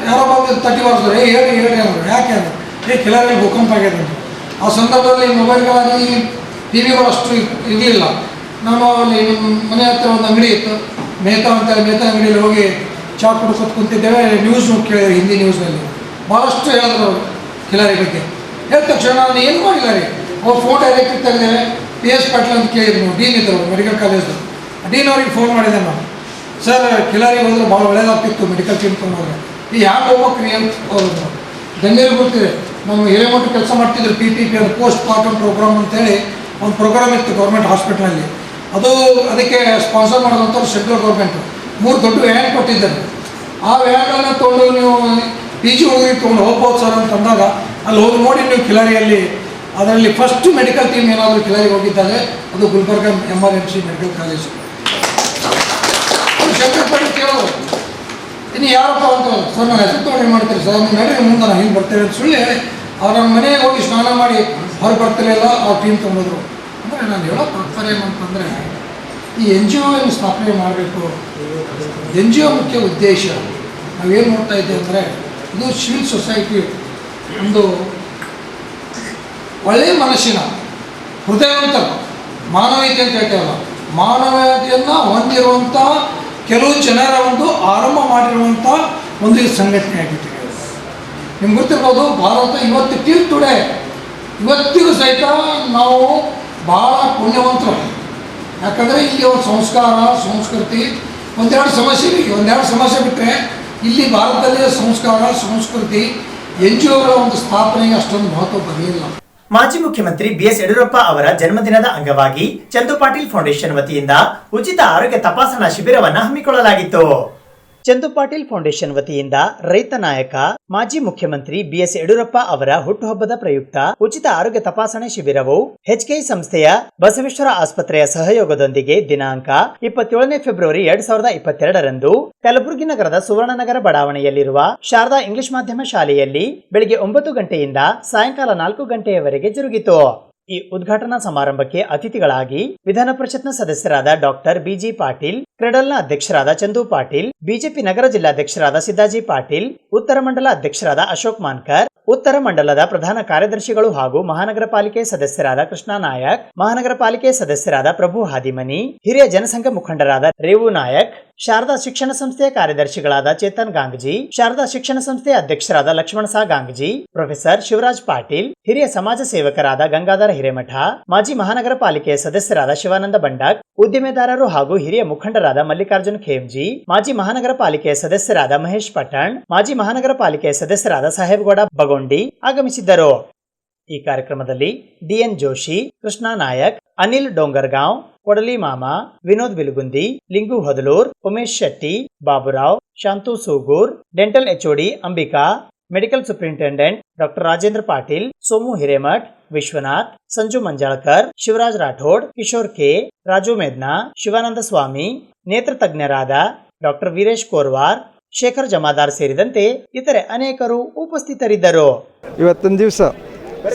ಯಾರೋ ಬಂದು ತಟ್ಟಿ ಬರ್ತಾರೆ, ಹೇಳಿ ಅಂದರು. ಯಾಕೆ ಅಂದರೆ ಕಿಲಾರಿ ಭೂಕಂಪ ಆಗಿದೆ ಅಂತ. ಆ ಸಂದರ್ಭದಲ್ಲಿ ಮೊಬೈಲ್ಗಳಾಗಲಿ TV ಅಷ್ಟು ಇರಲಿಲ್ಲ. ನಾನು ಅಲ್ಲಿ ಮನೆ ಹತ್ತಿರ ಒಂದು ಅಂಗಡಿ ಇತ್ತು, ಮೆಹ್ತಾ ಅಂತೇಳಿ. ಮೆಹ್ತಾ ಅಂಗಡಿಯಲ್ಲಿ ಹೋಗಿ ಚಾ ಕುಡ್ಕೊತ ಕುಂತಿದ್ದೇವೆ. ನ್ಯೂಸ್ ಕೇಳಿದ್ರು, ಹಿಂದಿ ನ್ಯೂಸ್ನಲ್ಲಿ ಭಾಳಷ್ಟು ಹೇಳಿದ್ರು ಅವರು ಕಿಲಾರಿ ಬಗ್ಗೆ. ಹೇಳಿದ ತಕ್ಷಣ ನಾನು ಏನು ಮಾಡಿಲ್ಲ ರೀ, ಅವ್ರು ಫೋನ್ ಡೈರೆಕ್ಟ್ ತೆಗೆದೇವೆ. PS ಪಾಟೀಲ್ ಅಂತ ಕೇಳಿದ್ರು, ನಾವು ಡೀನ್ ಇದ್ದರು ಮೆಡಿಕಲ್ ಕಾಲೇಜು. ಡೀನ್ ಅವ್ರಿಗೆ ಫೋನ್ ಮಾಡಿದೆ ನಾನು, ಸರ್ ಕಿಲಾರಿಗೆ ಹೋದ್ರೆ ಭಾಳ ಒಳ್ಳೇದಾಗ್ತಿತ್ತು ಮೆಡಿಕಲ್ ಟೀಮ್ ತೊಗೊಂಡ್ರೆ, ಈ ಯಾಕೆ ಹೋಗ್ಬೇಕ್ರಿ ಅಂತ ಅವರು ಗಣ್ಯರು ಗೊತ್ತಿದೆ. ನಾವು ಹಿರೇಮಠ ಕೆಲಸ ಮಾಡ್ತಿದ್ರು, PPP ಅದು ಪೋಸ್ಟ್ ಪಾರ್ಟಮ್ ಪ್ರೋಗ್ರಾಮ್ ಅಂತೇಳಿ ಒಂದು ಪ್ರೋಗ್ರಾಮ್ ಇತ್ತು ಗೌರ್ಮೆಂಟ್ ಹಾಸ್ಪಿಟ್ಲಲ್ಲಿ. ಅದಕ್ಕೆ ಸ್ಪಾನ್ಸರ್ ಮಾಡೋದಂಥವ್ರು ಸೆಂಟ್ರಲ್ ಗೌರ್ಮೆಂಟು 3 ದೊಡ್ಡ ವ್ಯಾನ್ ಕೊಟ್ಟಿದ್ದಾರೆ. ಆ ವ್ಯಾನ್ಗಳನ್ನು ತೊಗೊಂಡು ನೀವು PG ಹೋಗಿ ತೊಗೊಂಡು ಹೋಗ್ಬೋದು ಸರ್ ಅಂತಂದಾಗ ಅಲ್ಲಿ ಹೋಗಿ ನೋಡಿ ನೀವು ಕಿಲಾರಿಯಲ್ಲಿ ಅದರಲ್ಲಿ ಫಸ್ಟು ಮೆಡಿಕಲ್ ಟೀಮ್ ಏನಾದರೂ ಕಿಲಾರಿಗೆ ಹೋಗಿದ್ದಾರೆ, ಅದು Gulbarga MRMC medical college. Shankar Patil ಕೇಳೋರು, ಇನ್ನು ಯಾರಪ್ಪ ಅಂತ. ಸರ್ ನಾನು ಹೆಸರು ತೊಗೊಂಡು ಮಾಡ್ತೀರಿ ಸರ್, ನೀವು ನಡೀರಿ ಮುಂದೆ ನಾವು ಹಿಂಗೆ ಬರ್ತೇವೆ ಅಂತ ಸುಳ್ಳಿ ಅವ್ರ ನಮ್ಮ ಮನೆಗೆ ಹೋಗಿ ಸ್ನಾನ ಮಾಡಿ ಹೊರಗೆ ಬರ್ತಿರಲಿಲ್ಲ. ಅವ್ರ ಟೀಮ್ ತೊಗೊಂಡಿದ್ರು. ಅಂದರೆ ನಾನು ಹೇಳೋ ತಾತ್ಪರ್ಯ ಏನಂತಂದರೆ, ಈ NGO ಏನು ಸ್ಥಾಪನೆ ಮಾಡಬೇಕು. NGO ಮುಖ್ಯ ಉದ್ದೇಶ ನಾವೇನು ನೋಡ್ತಾ ಇದ್ದೇವೆ ಅಂದರೆ, ಇದು ಸಿವಿಲ್ ಸೊಸೈಟಿ ಒಂದು ಒಳ್ಳೆಯ ಮನಸ್ಸಿನ ಹೃದಯವಂತ ಮಾನವೀಯತೆ ಅಂತ ಹೇಳ್ತೇವಲ್ಲ, ಮಾನವೀಯತೆಯನ್ನು ಹೊಂದಿರುವಂಥ ಕೆಲವು ಜನರ ಒಂದು ಆರಂಭ ಮಾಡಿರುವಂಥ ಒಂದು ಸಂಘಟನೆ ಆಗಿತ್ತು. ನಿಮ್ಗೆ ಗೊತ್ತಿರ್ಬೋದು, ಭಾರತ ಇವತ್ತು ಟಿಲ್ ಟುಡೇ ಇವತ್ತಿಗೂ ಸಹಿತ ನಾವು ಭಾಳ ಪುಣ್ಯವಂತರು. ಯಾಕಂದರೆ ಇಲ್ಲಿ ಒಂದು ಸಂಸ್ಕಾರ, ಸಂಸ್ಕೃತಿ, ಒಂದೆರಡು ಸಮಸ್ಯೆ ಬಿಟ್ಟರೆ ಇಲ್ಲಿ ಭಾರತದಲ್ಲಿ ಸಂಸ್ಕಾರ, ಸಂಸ್ಕೃತಿ, NGOಗಳ ಒಂದು ಸ್ಥಾಪನೆಗೆ ಅಷ್ಟೊಂದು ಮಹತ್ವ ಬರಲಿಲ್ಲ. ಮಾಜಿ ಮುಖ್ಯಮಂತ್ರಿ BS ಯಡಿಯೂರಪ್ಪ ಅವರ ಜನ್ಮದಿನದ ಅಂಗವಾಗಿ ಚಂದು ಪಾಟೀಲ್ ಫೌಂಡೇಶನ್ ವತಿಯಿಂದ ಉಚಿತ ಆರೋಗ್ಯ ತಪಾಸಣಾ ಶಿಬಿರವನ್ನು ಹಮ್ಮಿಕೊಳ್ಳಲಾಗಿತ್ತು. ಚಂದು ಪಾಟೀಲ್ ಫೌಂಡೇಶನ್ ವತಿಯಿಂದ ರೈತ ನಾಯಕ ಮಾಜಿ ಮುಖ್ಯಮಂತ್ರಿ BS ಯಡಿಯೂರಪ್ಪ ಅವರ ಹುಟ್ಟುಹಬ್ಬದ ಪ್ರಯುಕ್ತ ಉಚಿತ ಆರೋಗ್ಯ ತಪಾಸಣೆ ಶಿಬಿರವು HKI ಸಂಸ್ಥೆಯ ಬಸವೇಶ್ವರ ಆಸ್ಪತ್ರೆಯ ಸಹಯೋಗದೊಂದಿಗೆ ದಿನಾಂಕ 27 ಫೆಬ್ರವರಿ 2022ರಂದು ಕಲಬುರಗಿ ನಗರದ ಸುವರ್ಣನಗರ ಬಡಾವಣೆಯಲ್ಲಿರುವ ಶಾರದಾ ಇಂಗ್ಲಿಷ್ ಮಾಧ್ಯಮ ಶಾಲೆಯಲ್ಲಿ ಬೆಳಿಗ್ಗೆ 9 ಗಂಟೆಯಿಂದ ಸಾಯಂಕಾಲ 4 ಗಂಟೆಯವರೆಗೆ ಜರುಗಿತು. ಈ ಉದ್ಘಾಟನಾ ಸಮಾರಂಭಕ್ಕೆ ಅತಿಥಿಗಳಾಗಿ ವಿಧಾನ ಪರಿಷತ್ನ ಸದಸ್ಯರಾದ ಡಾಕ್ಟರ್ BG ಪಾಟೀಲ್, ಕ್ರೆಡಲ್ನ ಅಧ್ಯಕ್ಷರಾದ ಚಂದು ಪಾಟೀಲ್, ಬಿಜೆಪಿ ನಗರ ಜಿಲ್ಲಾಧ್ಯಕ್ಷರಾದ ಸಿದ್ದಾಜಿ ಪಾಟೀಲ್, ಉತ್ತರ ಮಂಡಲ ಅಧ್ಯಕ್ಷರಾದ ಅಶೋಕ್ ಮಾನ್ಕರ್, ಉತ್ತರ ಮಂಡಲದ ಪ್ರಧಾನ ಕಾರ್ಯದರ್ಶಿಗಳು ಹಾಗೂ ಮಹಾನಗರ ಪಾಲಿಕೆ ಸದಸ್ಯರಾದ ಕೃಷ್ಣ ನಾಯಕ್, ಮಹಾನಗರ ಪಾಲಿಕೆ ಸದಸ್ಯರಾದ ಪ್ರಭು ಹಾದಿಮನಿ, ಹಿರಿಯ ಜನಸಂಘ ಮುಖಂಡರಾದ ರೇವು ನಾಯಕ್, ಶಾರದಾ ಶಿಕ್ಷಣ ಸಂಸ್ಥೆಯ ಕಾರ್ಯದರ್ಶಿಗಳಾದ ಚೇತನ್ ಗಾಂಗ್ಜಿ, ಶಾರದಾ ಶಿಕ್ಷಣ ಸಂಸ್ಥೆಯ ಅಧ್ಯಕ್ಷರಾದ ಲಕ್ಷ್ಮಣ ಸಾ ಗಾಂಗ್ಜಿ, ಪ್ರೊಫೆಸರ್ ಶಿವರಾಜ್ ಪಾಟೀಲ್, ಹಿರಿಯ ಸಮಾಜ ಸೇವಕರಾದ ಗಂಗಾಧರ ಹಿರೇಮಠ, ಮಾಜಿ ಮಹಾನಗರ ಪಾಲಿಕೆಯ ಸದಸ್ಯರಾದ ಶಿವಾನಂದ ಬಂಡಾಕ್, ಉದ್ದಿಮೆದಾರರು ಹಾಗೂ ಹಿರಿಯ ಮುಖಂಡರಾದ ಮಲ್ಲಿಕಾರ್ಜುನ್ ಖೇಮ್ಜಿ, ಮಾಜಿ ಮಹಾನಗರ ಪಾಲಿಕೆಯ ಸದಸ್ಯರಾದ ಮಹೇಶ್ ಪಠಣ್, ಮಾಜಿ ಮಹಾನಗರ ಪಾಲಿಕೆಯ ಸದಸ್ಯರಾದ ಸಾಹೇಬ್ಗೌಡ ಬಗೊಂಡಿ ಆಗಮಿಸಿದ್ದರು. ಈ ಕಾರ್ಯಕ್ರಮದಲ್ಲಿ DN Joshi, Krishna Nayak, Anil Dongargaon, Kodali Mama, Vinod Bilagundi, Lingu Hodalur, Umesh Shetty, Baburao, Shantu Sugur, dental HOD Ambika, medical superintendent doctor Rajendra Patil, Somu Hiremath, Vishwanath, Sanju Manjalkar, Shivraj Rathod, Kishore K, Raju Medna, Shivananda Swami, ನೇತ್ರ ತಜ್ಞರಾದ ಡಾಕ್ಟರ್ ವೀರೇಶ್ ಕೋರ್ವಾರ್, ಶೇಖರ್ ಜಮಾದಾರ್ ಸೇರಿದಂತೆ ಇತರೆ ಅನೇಕರು ಉಪಸ್ಥಿತರಿದ್ದರು. ಇವತ್ತಿನ ದಿವಸ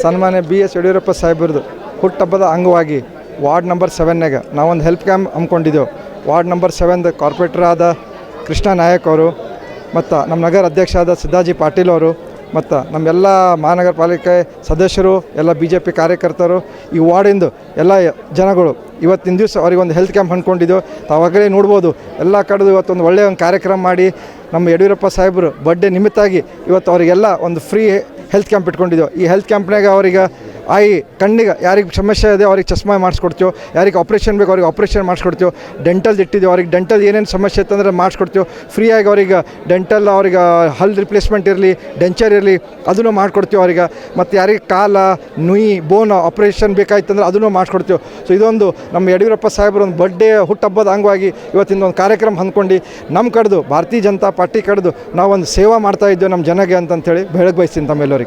ಸನ್ಮಾನ್ಯ BS ಯಡಿಯೂರಪ್ಪ ಸಾಹೇಬ್ರದ್ದು ಹುಟ್ಟುಹಬ್ಬದ ಅಂಗವಾಗಿ ವಾರ್ಡ್ ನಂಬರ್ 7ನಾಗ ನಾವೊಂದು ಹೆಲ್ಪ್ ಕ್ಯಾಂಪ್ ಹಮ್ಮಿಕೊಂಡಿದ್ದೆವು. ವಾರ್ಡ್ ನಂಬರ್ 7ದ ಕಾರ್ಪೊರೇಟರ್ ಆದ ಕೃಷ್ಣ ನಾಯಕ್ ಅವರು ಮತ್ತು ನಮ್ಮ ನಗರ ಅಧ್ಯಕ್ಷ ಆದ ಸಿದ್ದಾಜಿ ಪಾಟೀಲ್ ಅವರು ಮತ್ತು ನಮ್ಮೆಲ್ಲ ಮಹಾನಗರ ಪಾಲಿಕೆ ಸದಸ್ಯರು ಎಲ್ಲ BJP ಕಾರ್ಯಕರ್ತರು ಈ ವಾರ್ಡಿಂದು ಎಲ್ಲ ಜನಗಳು ಇವತ್ತಿನ ದಿವಸ ಅವ್ರಿಗೊಂದು ಹೆಲ್ತ್ ಕ್ಯಾಂಪ್ ಅಂದ್ಕೊಂಡಿದ್ದೆವು. ತಾವಾಗಲೇ ನೋಡ್ಬೋದು ಎಲ್ಲ ಕಡೆದು ಇವತ್ತೊಂದು ಒಳ್ಳೆಯ ಒಂದು ಕಾರ್ಯಕ್ರಮ ಮಾಡಿ ನಮ್ಮ ಯಡಿಯೂರಪ್ಪ ಸಾಹೇಬರು ಬರ್ಡೇ ನಿಮಿತ್ತಾಗಿ ಇವತ್ತು ಅವರಿಗೆಲ್ಲ ಒಂದು ಫ್ರೀ ಹೆಲ್ತ್ ಕ್ಯಾಂಪ್ ಇಟ್ಕೊಂಡಿದ್ದೆವು. ಈ ಹೆಲ್ತ್ ಕ್ಯಾಂಪ್ನಾಗ ಅವ್ರಿಗೆ ಕಣ್ಣಿಗೆ ಯಾರಿಗೆ ಸಮಸ್ಯೆ ಇದೆ ಅವ್ರಿಗೆ ಚಸ್ಮಾ ಮಾಡಿಸ್ಕೊಡ್ತೀವಿ, ಯಾರಿಗೆ ಆಪ್ರೇಷನ್ ಬೇಕು ಅವ್ರಿಗೆ ಆಪ್ರೇಷನ್ ಮಾಡಿಸ್ಕೊಡ್ತೀವಿ, ಡೆಂಟಲ್ ಇಟ್ಟಿದ್ದೀವಿ, ಅವ್ರಿಗೆ ಡೆಂಟಲ್ ಏನೇನು ಸಮಸ್ಯೆ ಇತ್ತಂದ್ರೆ ಮಾಡಿಸ್ಕೊಡ್ತೀವಿ ಫ್ರೀಯಾಗಿ. ಅವ್ರಿಗೆ ಡೆಂಟಲ್ ಅವ್ರಿಗೆ ಹಲ್ ರಿಪ್ಲೇಸ್ಮೆಂಟ್ ಇರಲಿ, ಡೆಂಚರ್ ಇರಲಿ ಅದನ್ನು ಮಾಡಿಕೊಡ್ತೀವಿ ಅವ್ರಿಗೆ. ಮತ್ತು ಯಾರಿಗೆ ಕಾಲ ನುಯಿ ಬೋನ್ ಆಪ್ರೇಷನ್ ಬೇಕಾಯ್ತಂದ್ರೆ ಅದನ್ನು ಮಾಡಿಸ್ಕೊಡ್ತೀವಿ. ಸೊ ಇದೊಂದು ನಮ್ಮ ಯಡಿಯೂರಪ್ಪ ಸಾಹೇಬ್ರ ಒಂದು ಬರ್ಡೇ ಹುಟ್ಟುಹಬ್ಬದ ಅಂಗವಾಗಿ ಇವತ್ತಿನ ಒಂದು ಕಾರ್ಯಕ್ರಮ ಅಂದ್ಕೊಂಡು ನಮ್ಮ ಕಡೆದು ಭಾರತೀಯ ಜನತಾ ಪಾರ್ಟಿ ಕಡೆದು ನಾವೊಂದು ಸೇವಾ ಮಾಡ್ತಾಯಿದ್ದೇವೆ ನಮ್ಮ ಜನಗೆ ಅಂತಂತೇಳಿ ಬೆಳಗ್ಗೆ ಬಯಸ್ತೀನಿ ತಮ್ಮೆಲ್ಲರಿಗೆ.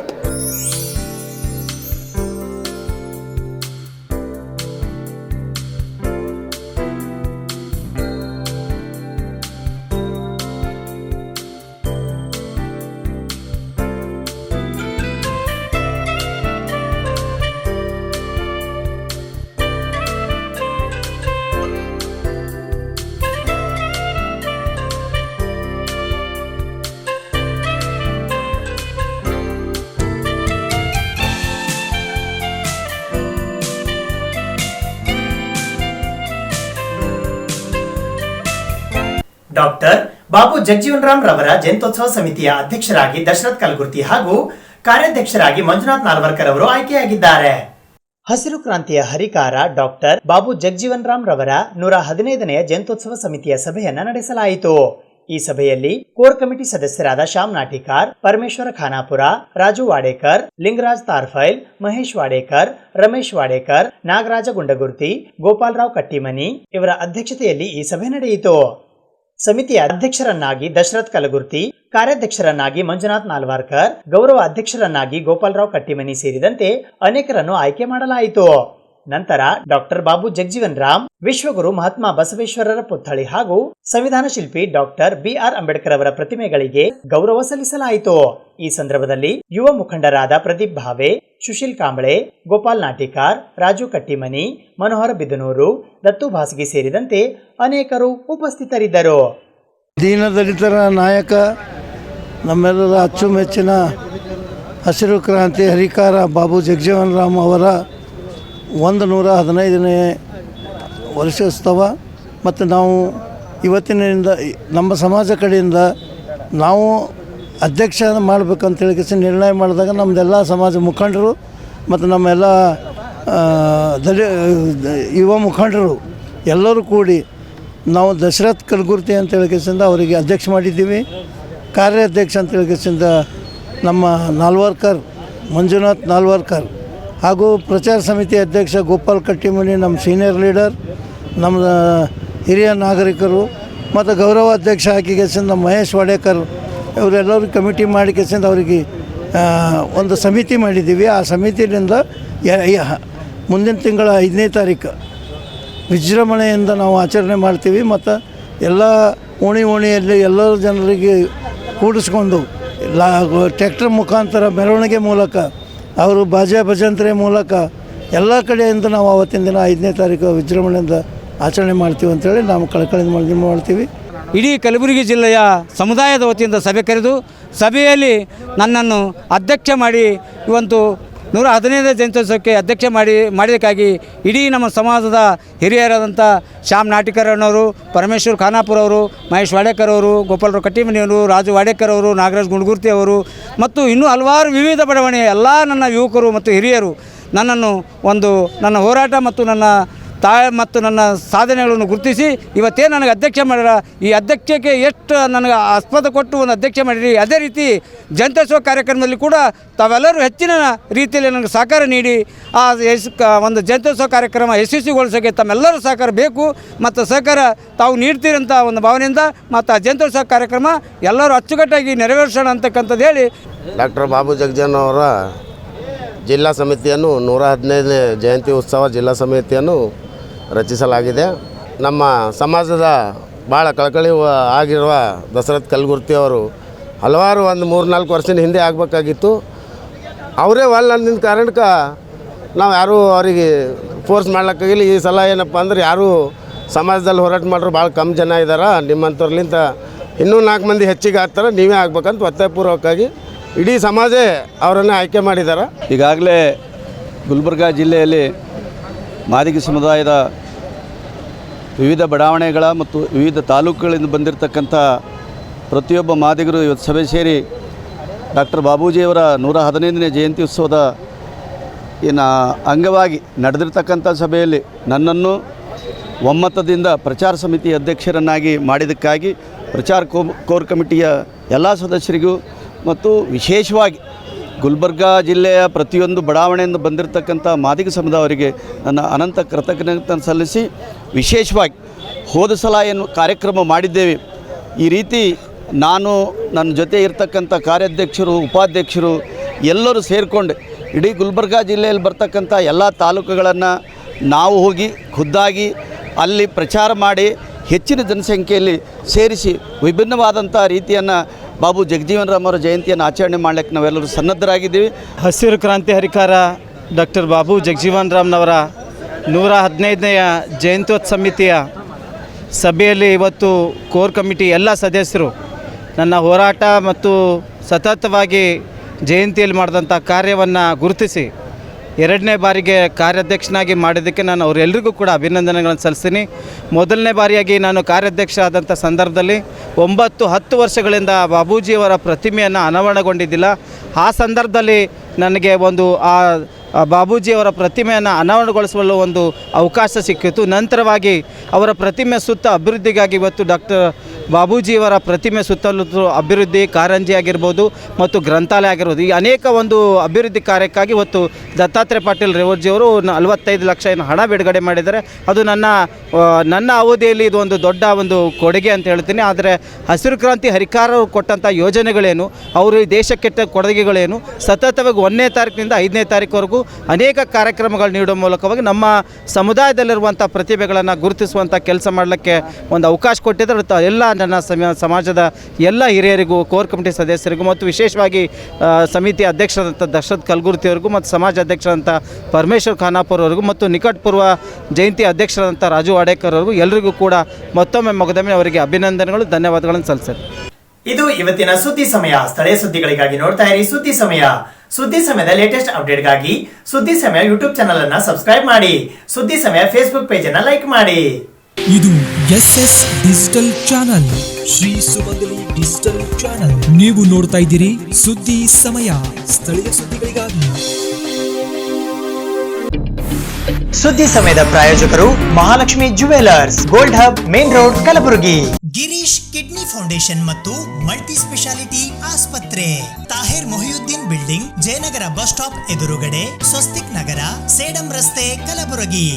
ಡಾಕ್ಟರ್ ಬಾಬು ಜಗಜೀವನ್ ರಾಮ್ ರವರ ಜಯಂತ್ಯೋತ್ಸವ ಸಮಿತಿಯ ಅಧ್ಯಕ್ಷರಾಗಿ ದಶರಥ್ ಕಲಗುರ್ತಿ ಹಾಗೂ ಕಾರ್ಯಾಧ್ಯಕ್ಷರಾಗಿ ಮಂಜುನಾಥ್ ನಾಲ್ವರ್ಕರ್ ಅವರು ಆಯ್ಕೆಯಾಗಿದ್ದಾರೆ. ಹಸಿರು ಕ್ರಾಂತಿಯ ಹರಿಕಾರ ಡಾಕ್ಟರ್ ಬಾಬು ಜಗಜೀವನ್ ರಾಮ್ ರವರ 115ನೇ ಜಯಂತ್ಯೋತ್ಸವ ಸಮಿತಿಯ ಸಭೆಯನ್ನ ನಡೆಸಲಾಯಿತು. ಈ ಸಭೆಯಲ್ಲಿ ಕೋರ್ ಕಮಿಟಿ ಸದಸ್ಯರಾದ ಶ್ಯಾಮ್ ನಾಟಿಕಾರ್, ಪರಮೇಶ್ವರ ಖಾನಾಪುರ, ರಾಜು ವಾಡೇಕರ್, ಲಿಂಗರಾಜ್ ತಾರ್ಫೈಲ್, ಮಹೇಶ್ ವಾಡೇಕರ್, ರಮೇಶ್ ವಾಡೇಕರ್, ನಾಗರಾಜ ಗುಂಡಗುರ್ತಿ, ಗೋಪಾಲರಾವ್ ಕಟ್ಟಿಮನಿ ಇವರ ಅಧ್ಯಕ್ಷತೆಯಲ್ಲಿ ಈ ಸಭೆ ನಡೆಯಿತು. ಸಮಿತಿಯ ಅಧ್ಯಕ್ಷರನ್ನಾಗಿ ದಶರಥ್ ಕಲಗುರ್ತಿ, ಕಾರ್ಯಾಧ್ಯಕ್ಷರನ್ನಾಗಿ ಮಂಜುನಾಥ್ ನಾಲ್ವಾರ್ಕರ್, ಗೌರವ ಅಧ್ಯಕ್ಷರನ್ನಾಗಿ ಗೋಪಾಲರಾವ್ ಕಟ್ಟಿಮನಿ ಸೇರಿದಂತೆ ಅನೇಕರನ್ನು ಆಯ್ಕೆ ಮಾಡಲಾಯಿತು. ನಂತರ ಡಾಕ್ಟರ್ ಬಾಬು ಜಗಜೀವನ್ ರಾಮ್, ವಿಶ್ವಗುರು ಮಹಾತ್ಮ ಬಸವೇಶ್ವರರ ಪುತ್ಥಳಿ ಹಾಗೂ ಸಂವಿಧಾನ ಶಿಲ್ಪಿ ಡಾಕ್ಟರ್ BR ಅಂಬೇಡ್ಕರ್ ಅವರ ಪ್ರತಿಮೆಗಳಿಗೆ ಗೌರವ ಸಲ್ಲಿಸಲಾಯಿತು. ಈ ಸಂದರ್ಭದಲ್ಲಿ ಯುವ ಮುಖಂಡರಾದ ಪ್ರದೀಪ್ ಭಾವೆ, ಸುಶೀಲ್ ಕಾಂಬಳೆ, ಗೋಪಾಲ್ ನಾಟಿಕಾರ್, ರಾಜು ಕಟ್ಟಿಮನಿ, ಮನೋಹರ ಬಿದನೂರು, ದತ್ತು ಭಾಸಗಿ ಸೇರಿದಂತೆ ಅನೇಕರು ಉಪಸ್ಥಿತರಿದ್ದರು. ದೀನದಲಿತರ ನಾಯಕ, ನಮ್ಮೆಲ್ಲರ ಅಚ್ಚುಮೆಚ್ಚಿನ ಹಸಿರು ಕ್ರಾಂತಿ ಹರಿಕಾರ ಬಾಬು ಜಗಜೀವನ್ ರಾಮ್ ಅವರ 115ನೇ ವರ್ಷೋತ್ಸವ ಮತ್ತು ನಾವು ಇವತ್ತಿನಿಂದ ನಮ್ಮ ಸಮಾಜ ಕಡೆಯಿಂದ ನಾವು ಅಧ್ಯಕ್ಷ ಮಾಡಬೇಕಂತೇಳಿ ನಿರ್ಣಯ ಮಾಡಿದಾಗ ನಮ್ಮದೆಲ್ಲ ಸಮಾಜ ಮುಖಂಡರು ಮತ್ತು ನಮ್ಮೆಲ್ಲ ಯುವ ಮುಖಂಡರು ಎಲ್ಲರೂ ಕೂಡಿ ನಾವು ದಶರಥ್ ಕಲಗುರ್ತಿ ಅಂತೇಳಿಕೆಸಿಂದ ಅವರಿಗೆ ಅಧ್ಯಕ್ಷ ಮಾಡಿದ್ದೀವಿ. ಕಾರ್ಯಾಧ್ಯಕ್ಷ ಅಂತೇಳಿಕೆಸಿಂದ ನಮ್ಮ ನಾಲ್ವರ್ಕರ್ ಮಂಜುನಾಥ್ ನಾಲ್ವರ್ಕರ್ ಹಾಗೂ ಪ್ರಚಾರ ಸಮಿತಿ ಅಧ್ಯಕ್ಷ ಗೋಪಾಲ್ ಕಟ್ಟಿಮನಿ ನಮ್ಮ ಸೀನಿಯರ್ ಲೀಡರ್, ನಮ್ಮ ಹಿರಿಯ ನಾಗರಿಕರು ಮತ್ತು ಗೌರವ ಅಧ್ಯಕ್ಷ ಹಾಕಿಗೆಸಿಂದ ನಮ್ಮ ಮಹೇಶ್ ವಾಡೇಕರ್ ಇವರೆಲ್ಲರೂ ಕಮಿಟಿ ಮಾಡಿಕೆಸಿಂದ ಅವರಿಗೆ ಒಂದು ಸಮಿತಿ ಮಾಡಿದ್ದೀವಿ. ಆ ಸಮಿತಿಯಿಂದ ಮುಂದಿನ ತಿಂಗಳ 5ನೇ ತಾರೀಕು ವಿಜೃಂಭಣೆಯಿಂದ ನಾವು ಆಚರಣೆ ಮಾಡ್ತೀವಿ. ಮತ್ತು ಎಲ್ಲ ಓಣಿಯಲ್ಲಿ ಎಲ್ಲರ ಜನರಿಗೆ ಕೂಡಿಸ್ಕೊಂಡು ಟ್ರ್ಯಾಕ್ಟರ್ ಮುಖಾಂತರ ಮೆರವಣಿಗೆ ಮೂಲಕ ಅವರು ಬಾಜೆ ಭಜಂತ್ರೆ ಮೂಲಕ ಎಲ್ಲ ಕಡೆಯಿಂದ ನಾವು ಆವತ್ತಿನ ದಿನ 5ನೇ ತಾರೀಕು ವಿಜೃಂಭಣೆಯಿಂದ ಆಚರಣೆ ಮಾಡ್ತೀವಿ ಅಂತೇಳಿ ನಾವು ಕಳಕಳಿಯಿಂದ ಮನವಿ ಮಾಡ್ತೀವಿ. ಇಡೀ ಕಲಬುರಗಿ ಜಿಲ್ಲೆಯ ಸಮುದಾಯದ ವತಿಯಿಂದ ಸಭೆ ಕರೆದು ಸಭೆಯಲ್ಲಿ ನನ್ನನ್ನು ಅಧ್ಯಕ್ಷ ಮಾಡಿ ಇವತ್ತು 115ನೇ ಜಯಂತ್ಯೋತ್ಸವಕ್ಕೆ ಅಧ್ಯಕ್ಷ ಮಾಡಿದ್ದಕ್ಕಾಗಿ ಇಡೀ ನಮ್ಮ ಸಮಾಜದ ಹಿರಿಯರಾದಂಥ ಶ್ಯಾಮ್ ನಾಟಿಕರ್ ಅನ್ನೋರು, ಪರಮೇಶ್ವರ್ ಖಾನಾಪುರ ಅವರು, ಮಹೇಶ್ ವಾಡೇಕರ್ ಅವರು, ಗೋಪಾಲರಾವ್ ಕಟ್ಟಿಮನಿಯವರು, ರಾಜು ವಾಡೇಕರ್ ಅವರು, ನಾಗರಾಜ್ ಗುಂಡಗುರ್ತಿ ಅವರು ಮತ್ತು ಇನ್ನೂ ಹಲವಾರು ವಿವಿಧ ಬಡಾವಣೆಯ ಎಲ್ಲ ನನ್ನ ಯುವಕರು ಮತ್ತು ಹಿರಿಯರು ನನ್ನನ್ನು ನನ್ನ ಹೋರಾಟ ಮತ್ತು ನನ್ನ ನನ್ನ ಸಾಧನೆಗಳನ್ನು ಗುರುತಿಸಿ ಇವತ್ತೇ ನನಗೆ ಅಧ್ಯಕ್ಷ ಮಾಡಿರ. ಈ ಅಧ್ಯಕ್ಷಕ್ಕೆ ಎಷ್ಟು ನನಗೆ ಆಸ್ಪದ ಕೊಟ್ಟು ಒಂದು ಅಧ್ಯಕ್ಷ ಮಾಡಿರಿ. ಅದೇ ರೀತಿ ಜಯಂತ್ಯೋತ್ಸವ ಕಾರ್ಯಕ್ರಮದಲ್ಲಿ ಕೂಡ ತಾವೆಲ್ಲರೂ ಹೆಚ್ಚಿನ ರೀತಿಯಲ್ಲಿ ನನಗೆ ಸಹಕಾರ ನೀಡಿ ಆ ಒಂದು ಜಯಂತ್ಯೋತ್ಸವ ಕಾರ್ಯಕ್ರಮ ಯಶಸ್ವಿಗೊಳಿಸೋಕ್ಕೆ ತಮ್ಮೆಲ್ಲರೂ ಸಹಕಾರ ಬೇಕು ಮತ್ತು ಸಹಕಾರ ತಾವು ನೀಡ್ತೀರಂಥ ಒಂದು ಭಾವನೆಯಿಂದ ಮತ್ತು ಆ ಜಯಂತ್ಯೋತ್ಸವ ಕಾರ್ಯಕ್ರಮ ಎಲ್ಲರೂ ಅಚ್ಚುಕಟ್ಟಾಗಿ ನೆರವೇರಿಸೋಣ ಅಂತಕ್ಕಂಥದ್ದು ಹೇಳಿ ಡಾಕ್ಟರ್ ಬಾಬು ಜಗಜೀವನ್ ಅವರ ಜಿಲ್ಲಾ ಸಮಿತಿಯನ್ನು 115ನೇ ಜಯಂತಿ ಉತ್ಸವ ಜಿಲ್ಲಾ ಸಮಿತಿಯನ್ನು ರಚಿಸಲಾಗಿದೆ. ನಮ್ಮ ಸಮಾಜದ ಭಾಳ ಕಳಕಳಿ ಆಗಿರುವ ದಶರಥ್ ಕಲ್ಗುರ್ತಿ ಅವರು ಹಲವಾರು ಒಂದು 3-4 ವರ್ಷದ ಹಿಂದೆ ಆಗಬೇಕಾಗಿತ್ತು. ಅವರೇ ಅಂದಿದ್ದ ಕಾರಣಕ್ಕೆ ನಾವು ಯಾರೂ ಅವರಿಗೆ ಫೋರ್ಸ್ ಮಾಡ್ಲಿಕ್ಕಾಗಿಲ್ಲ. ಈ ಸಲ ಏನಪ್ಪ ಅಂದ್ರೆ ಯಾರೂ ಸಮಾಜದಲ್ಲಿ ಹೋರಾಟ ಮಾಡೋರು ಭಾಳ ಕಮ್ಮಿ ಜನ ಇದ್ದಾರೆ. ನಿಮ್ಮಂಥವ್ರಲಿಂತ ಇನ್ನೂ 4 ಮಂದಿ ಹೆಚ್ಚಿಗೆ ಆಗ್ತಾರೆ, ನೀವೇ ಆಗ್ಬೇಕಂತ ಒತ್ತಾಯಪೂರ್ವಕವಾಗಿ ಇಡೀ ಸಮಾಜ ಅವರನ್ನು ಆಯ್ಕೆ ಮಾಡಿದ್ದಾರೆ. ಈಗಾಗಲೇ ಗುಲ್ಬರ್ಗಾ ಜಿಲ್ಲೆಯಲ್ಲಿ ಮಾದಿಗ ಸಮುದಾಯದ ವಿವಿಧ ಬಡಾವಣೆಗಳ ಮತ್ತು ವಿವಿಧ ತಾಲೂಕುಗಳಿಂದ ಬಂದಿರತಕ್ಕಂಥ ಪ್ರತಿಯೊಬ್ಬ ಮಾದಿಗರು ಇವತ್ತು ಸಭೆ ಸೇರಿ ಡಾಕ್ಟರ್ ಬಾಬೂಜಿಯವರ 115ನೇ ಜಯಂತಿ ಉತ್ಸವದ ಅಂಗವಾಗಿ ನಡೆದಿರ್ತಕ್ಕಂಥ ಸಭೆಯಲ್ಲಿ ನನ್ನನ್ನು ಒಮ್ಮತದಿಂದ ಪ್ರಚಾರ ಸಮಿತಿ ಅಧ್ಯಕ್ಷರನ್ನಾಗಿ ಮಾಡಿದ್ದಕ್ಕಾಗಿ ಪ್ರಚಾರ ಕೋರ್ ಕಮಿಟಿಯ ಎಲ್ಲ ಸದಸ್ಯರಿಗೂ ಮತ್ತು ವಿಶೇಷವಾಗಿ ಗುಲ್ಬರ್ಗಾ ಜಿಲ್ಲೆಯ ಪ್ರತಿಯೊಂದು ಬಡಾವಣೆಯಿಂದ ಬಂದಿರತಕ್ಕಂಥ ಮಾದಿಗ ಸಮುದಾಯವರಿಗೆ ನನ್ನ ಅನಂತ ಕೃತಜ್ಞತೆ ಸಲ್ಲಿಸಿ, ವಿಶೇಷವಾಗಿ ಹೋದ ಸಲ ಏನು ಕಾರ್ಯಕ್ರಮ ಮಾಡಿದ್ದೇವೆ, ಈ ರೀತಿ ನಾನು ನನ್ನ ಜೊತೆ ಇರ್ತಕ್ಕಂಥ ಕಾರ್ಯಾಧ್ಯಕ್ಷರು, ಉಪಾಧ್ಯಕ್ಷರು ಎಲ್ಲರೂ ಸೇರಿಕೊಂಡು ಇಡೀ ಗುಲ್ಬರ್ಗಾ ಜಿಲ್ಲೆಯಲ್ಲಿ ಬರ್ತಕ್ಕಂಥ ಎಲ್ಲ ತಾಲೂಕುಗಳನ್ನು ನಾವು ಹೋಗಿ ಖುದ್ದಾಗಿ ಅಲ್ಲಿ ಪ್ರಚಾರ ಮಾಡಿ ಹೆಚ್ಚಿನ ಜನಸಂಖ್ಯೆಯಲ್ಲಿ ಸೇರಿಸಿ ವಿಭಿನ್ನವಾದಂಥ ರೀತಿಯನ್ನು ಬಾಬು ಜಗಜೀವನ್ ರಾಮ್ ಅವರ ಜಯಂತಿಯನ್ನು ಆಚರಣೆ ಮಾಡಲಿಕ್ಕೆ ನಾವೆಲ್ಲರೂ ಸನ್ನದ್ಧರಾಗಿದ್ದೀವಿ. ಹಸಿರು ಕ್ರಾಂತಿ ಹರಿಕಾರ ಡಾಕ್ಟರ್ ಬಾಬು ಜಗಜೀವನ್ ರಾಮ್ನವರ 115ನೆಯ ಜಯಂತ್ಯೋತ್ಸವ ಸಮಿತಿಯ ಸಭೆಯಲ್ಲಿ ಇವತ್ತು ಕೋರ್ ಕಮಿಟಿ ಎಲ್ಲ ಸದಸ್ಯರು ನನ್ನ ಹೋರಾಟ ಮತ್ತು ಸತತವಾಗಿ ಜಯಂತಿಯಲ್ಲಿ ಮಾಡಿದಂಥ ಕಾರ್ಯವನ್ನು ಗುರುತಿಸಿ 2ನೇ ಬಾರಿಗೆ ಕಾರ್ಯಾಧ್ಯಕ್ಷನಾಗಿ ಮಾಡಿದ್ದಕ್ಕೆ ನಾನು ಅವರೆಲ್ಲರಿಗೂ ಕೂಡ ಅಭಿನಂದನೆಗಳನ್ನು ಸಲ್ಲಿಸ್ತೀನಿ. ಮೊದಲನೇ ಬಾರಿಯಾಗಿ ನಾನು ಕಾರ್ಯಾಧ್ಯಕ್ಷ ಆದಂಥ ಸಂದರ್ಭದಲ್ಲಿ 9-10 ವರ್ಷಗಳಿಂದ ಬಾಬೂಜಿಯವರ ಪ್ರತಿಮೆಯನ್ನು ಅನಾವರಣಗೊಂಡಿದ್ದಿಲ್ಲ. ಆ ಸಂದರ್ಭದಲ್ಲಿ ನನಗೆ ಒಂದು ಬಾಬೂಜಿಯವರ ಪ್ರತಿಮೆಯನ್ನು ಅನಾವರಣಗೊಳಿಸಲು ಒಂದು ಅವಕಾಶ ಸಿಕ್ಕಿತ್ತು. ನಂತರವಾಗಿ ಅವರ ಪ್ರತಿಮೆ ಸುತ್ತ ಅಭಿವೃದ್ಧಿಗಾಗಿ ಇವತ್ತು ಡಾಕ್ಟರ್ ಬಾಬೂಜಿಯವರ ಪ್ರತಿಮೆ ಸುತ್ತಲೂ ಅಭಿವೃದ್ಧಿ ಕಾರಂಜಿ ಆಗಿರ್ಬೋದು ಮತ್ತು ಗ್ರಂಥಾಲಯ ಆಗಿರ್ಬೋದು, ಈ ಅನೇಕ ಒಂದು ಅಭಿವೃದ್ಧಿ ಕಾರ್ಯಕ್ಕಾಗಿ ಇವತ್ತು ದತ್ತಾತ್ರೇಯ ಪಾಟೀಲ್ ರೇವರ್ಜಿಯವರು 45 ಲಕ್ಷ ಏನು ಹಣ ಬಿಡುಗಡೆ ಮಾಡಿದ್ದಾರೆ. ಅದು ನನ್ನ ಅವಧಿಯಲ್ಲಿ ಇದು ಒಂದು ದೊಡ್ಡ ಒಂದು ಕೊಡುಗೆ ಅಂತ ಹೇಳ್ತೀನಿ. ಆದರೆ ಹಸಿರು ಕ್ರಾಂತಿ ಹರಿಕಾರರು ಕೊಟ್ಟಂಥ ಯೋಜನೆಗಳೇನು, ಅವರು ಈ ದೇಶಕ್ಕೆ ಕೊಡುಗೆಗಳೇನು, ಸತತವಾಗಿ 1ನೇ ತಾರೀಕಿನಿಂದ 5ನೇ ತಾರೀಕುವರೆಗೂ ಅನೇಕ ಕಾರ್ಯಕ್ರಮಗಳು ನೀಡುವ ಮೂಲಕವಾಗಿ ನಮ್ಮ ಸಮುದಾಯದಲ್ಲಿರುವಂಥ ಪ್ರತಿಭೆಗಳನ್ನು ಗುರುತಿಸುವಂಥ ಕೆಲಸ ಮಾಡಲಿಕ್ಕೆ ಒಂದು ಅವಕಾಶ ಕೊಟ್ಟಿದ್ದಾರೆ. ಎಲ್ಲ ನನ್ನ ಸಮಾಜದ ಎಲ್ಲ ಹಿರಿಯರಿಗೂ, ಕೋರ್ ಕಮಿಟಿ ಸದಸ್ಯರಿಗೂ ಮತ್ತು ವಿಶೇಷವಾಗಿ ಸಮಿತಿ ಅಧ್ಯಕ್ಷರಾದಂಥ ದಶರಥ್ ಕಲ್ಗುರ್ತಿಯವರಿಗೂ ಮತ್ತು ಸಮಾಜ ಅಧ್ಯಕ್ಷರಾದಂಥ ಪರಮೇಶ್ವರ್ ಖಾನಾಪುರ್ ಅವರಿಗೂ ಮತ್ತು ನಿಕಟಪೂರ್ವ ಜಯಂತಿ ಅಧ್ಯಕ್ಷರಾದಂಥ ರಾಜು ವಾಡೇಕರ್ ಅವರಿಗೂ ಎಲ್ಲರಿಗೂ ಕೂಡ ಮತ್ತೊಮ್ಮೆ ಮೊದಲನೇ ಅವರಿಗೆ ಅಭಿನಂದನೆಗಳು, ಧನ್ಯವಾದಗಳನ್ನು ಸಲ್ಲಿಸ್ತಾರೆ. ಇದು ಇವತ್ತಿನ ಸುದ್ದಿ ಸಮಯ. ಸ್ಥಳೀಯ ಸುದ್ದಿಗಳಿಗಾಗಿ ನೋಡ್ತಾ ಇರಿ ಸುದ್ದಿ ಸಮಯ. ಸುದ್ದಿ ಸಮಯದ ಲೇಟೆಸ್ಟ್ ಅಪ್ಡೇಟ್ಗಾಗಿ ಸುದ್ದಿ ಸಮಯ ಯೂಟ್ಯೂಬ್ ಚಾನಲ್ ಅನ್ನು ಸಬ್ಸ್ಕ್ರೈಬ್ ಮಾಡಿ. ಸುದ್ದಿ ಸಮಯ ಫೇಸ್ಬುಕ್ ಪೇಜ್ ಅನ್ನು ಲೈಕ್ ಮಾಡಿ. ಇದು SS ಡಿಜಿಟಲ್ ಚಾನಲ್, ಶ್ರೀ ಸುಮಂಗಲಿ ಡಿಜಿಟಲ್ ಚಾನಲ್. ನೀವು ನೋಡ್ತಾ ಇದ್ದೀರಿ ಸುದ್ದಿ ಸಮಯ, ಸ್ಥಳೀಯ ಸುದ್ದಿಗಳಿಗಾಗಿ. ಸುದ್ದಿ ಸಮಯದ ಪ್ರಾಯೋಜಕರು Mahalakshmi jewellers, gold hub, main road, Kalaburagi. Girish kidney foundation ಮತ್ತು ಮಲ್ಟಿ ಸ್ಪೆಷಾಲಿಟಿ ಆಸ್ಪತ್ರೆ, Tahir Mohiuddin building, Jayanagar bus stop ಎದುರುಗಡೆ, ಸ್ವಸ್ತಿಕ್ ನಗರ, ಸೇಡಂ ರಸ್ತೆ, ಕಲಬುರಗಿ.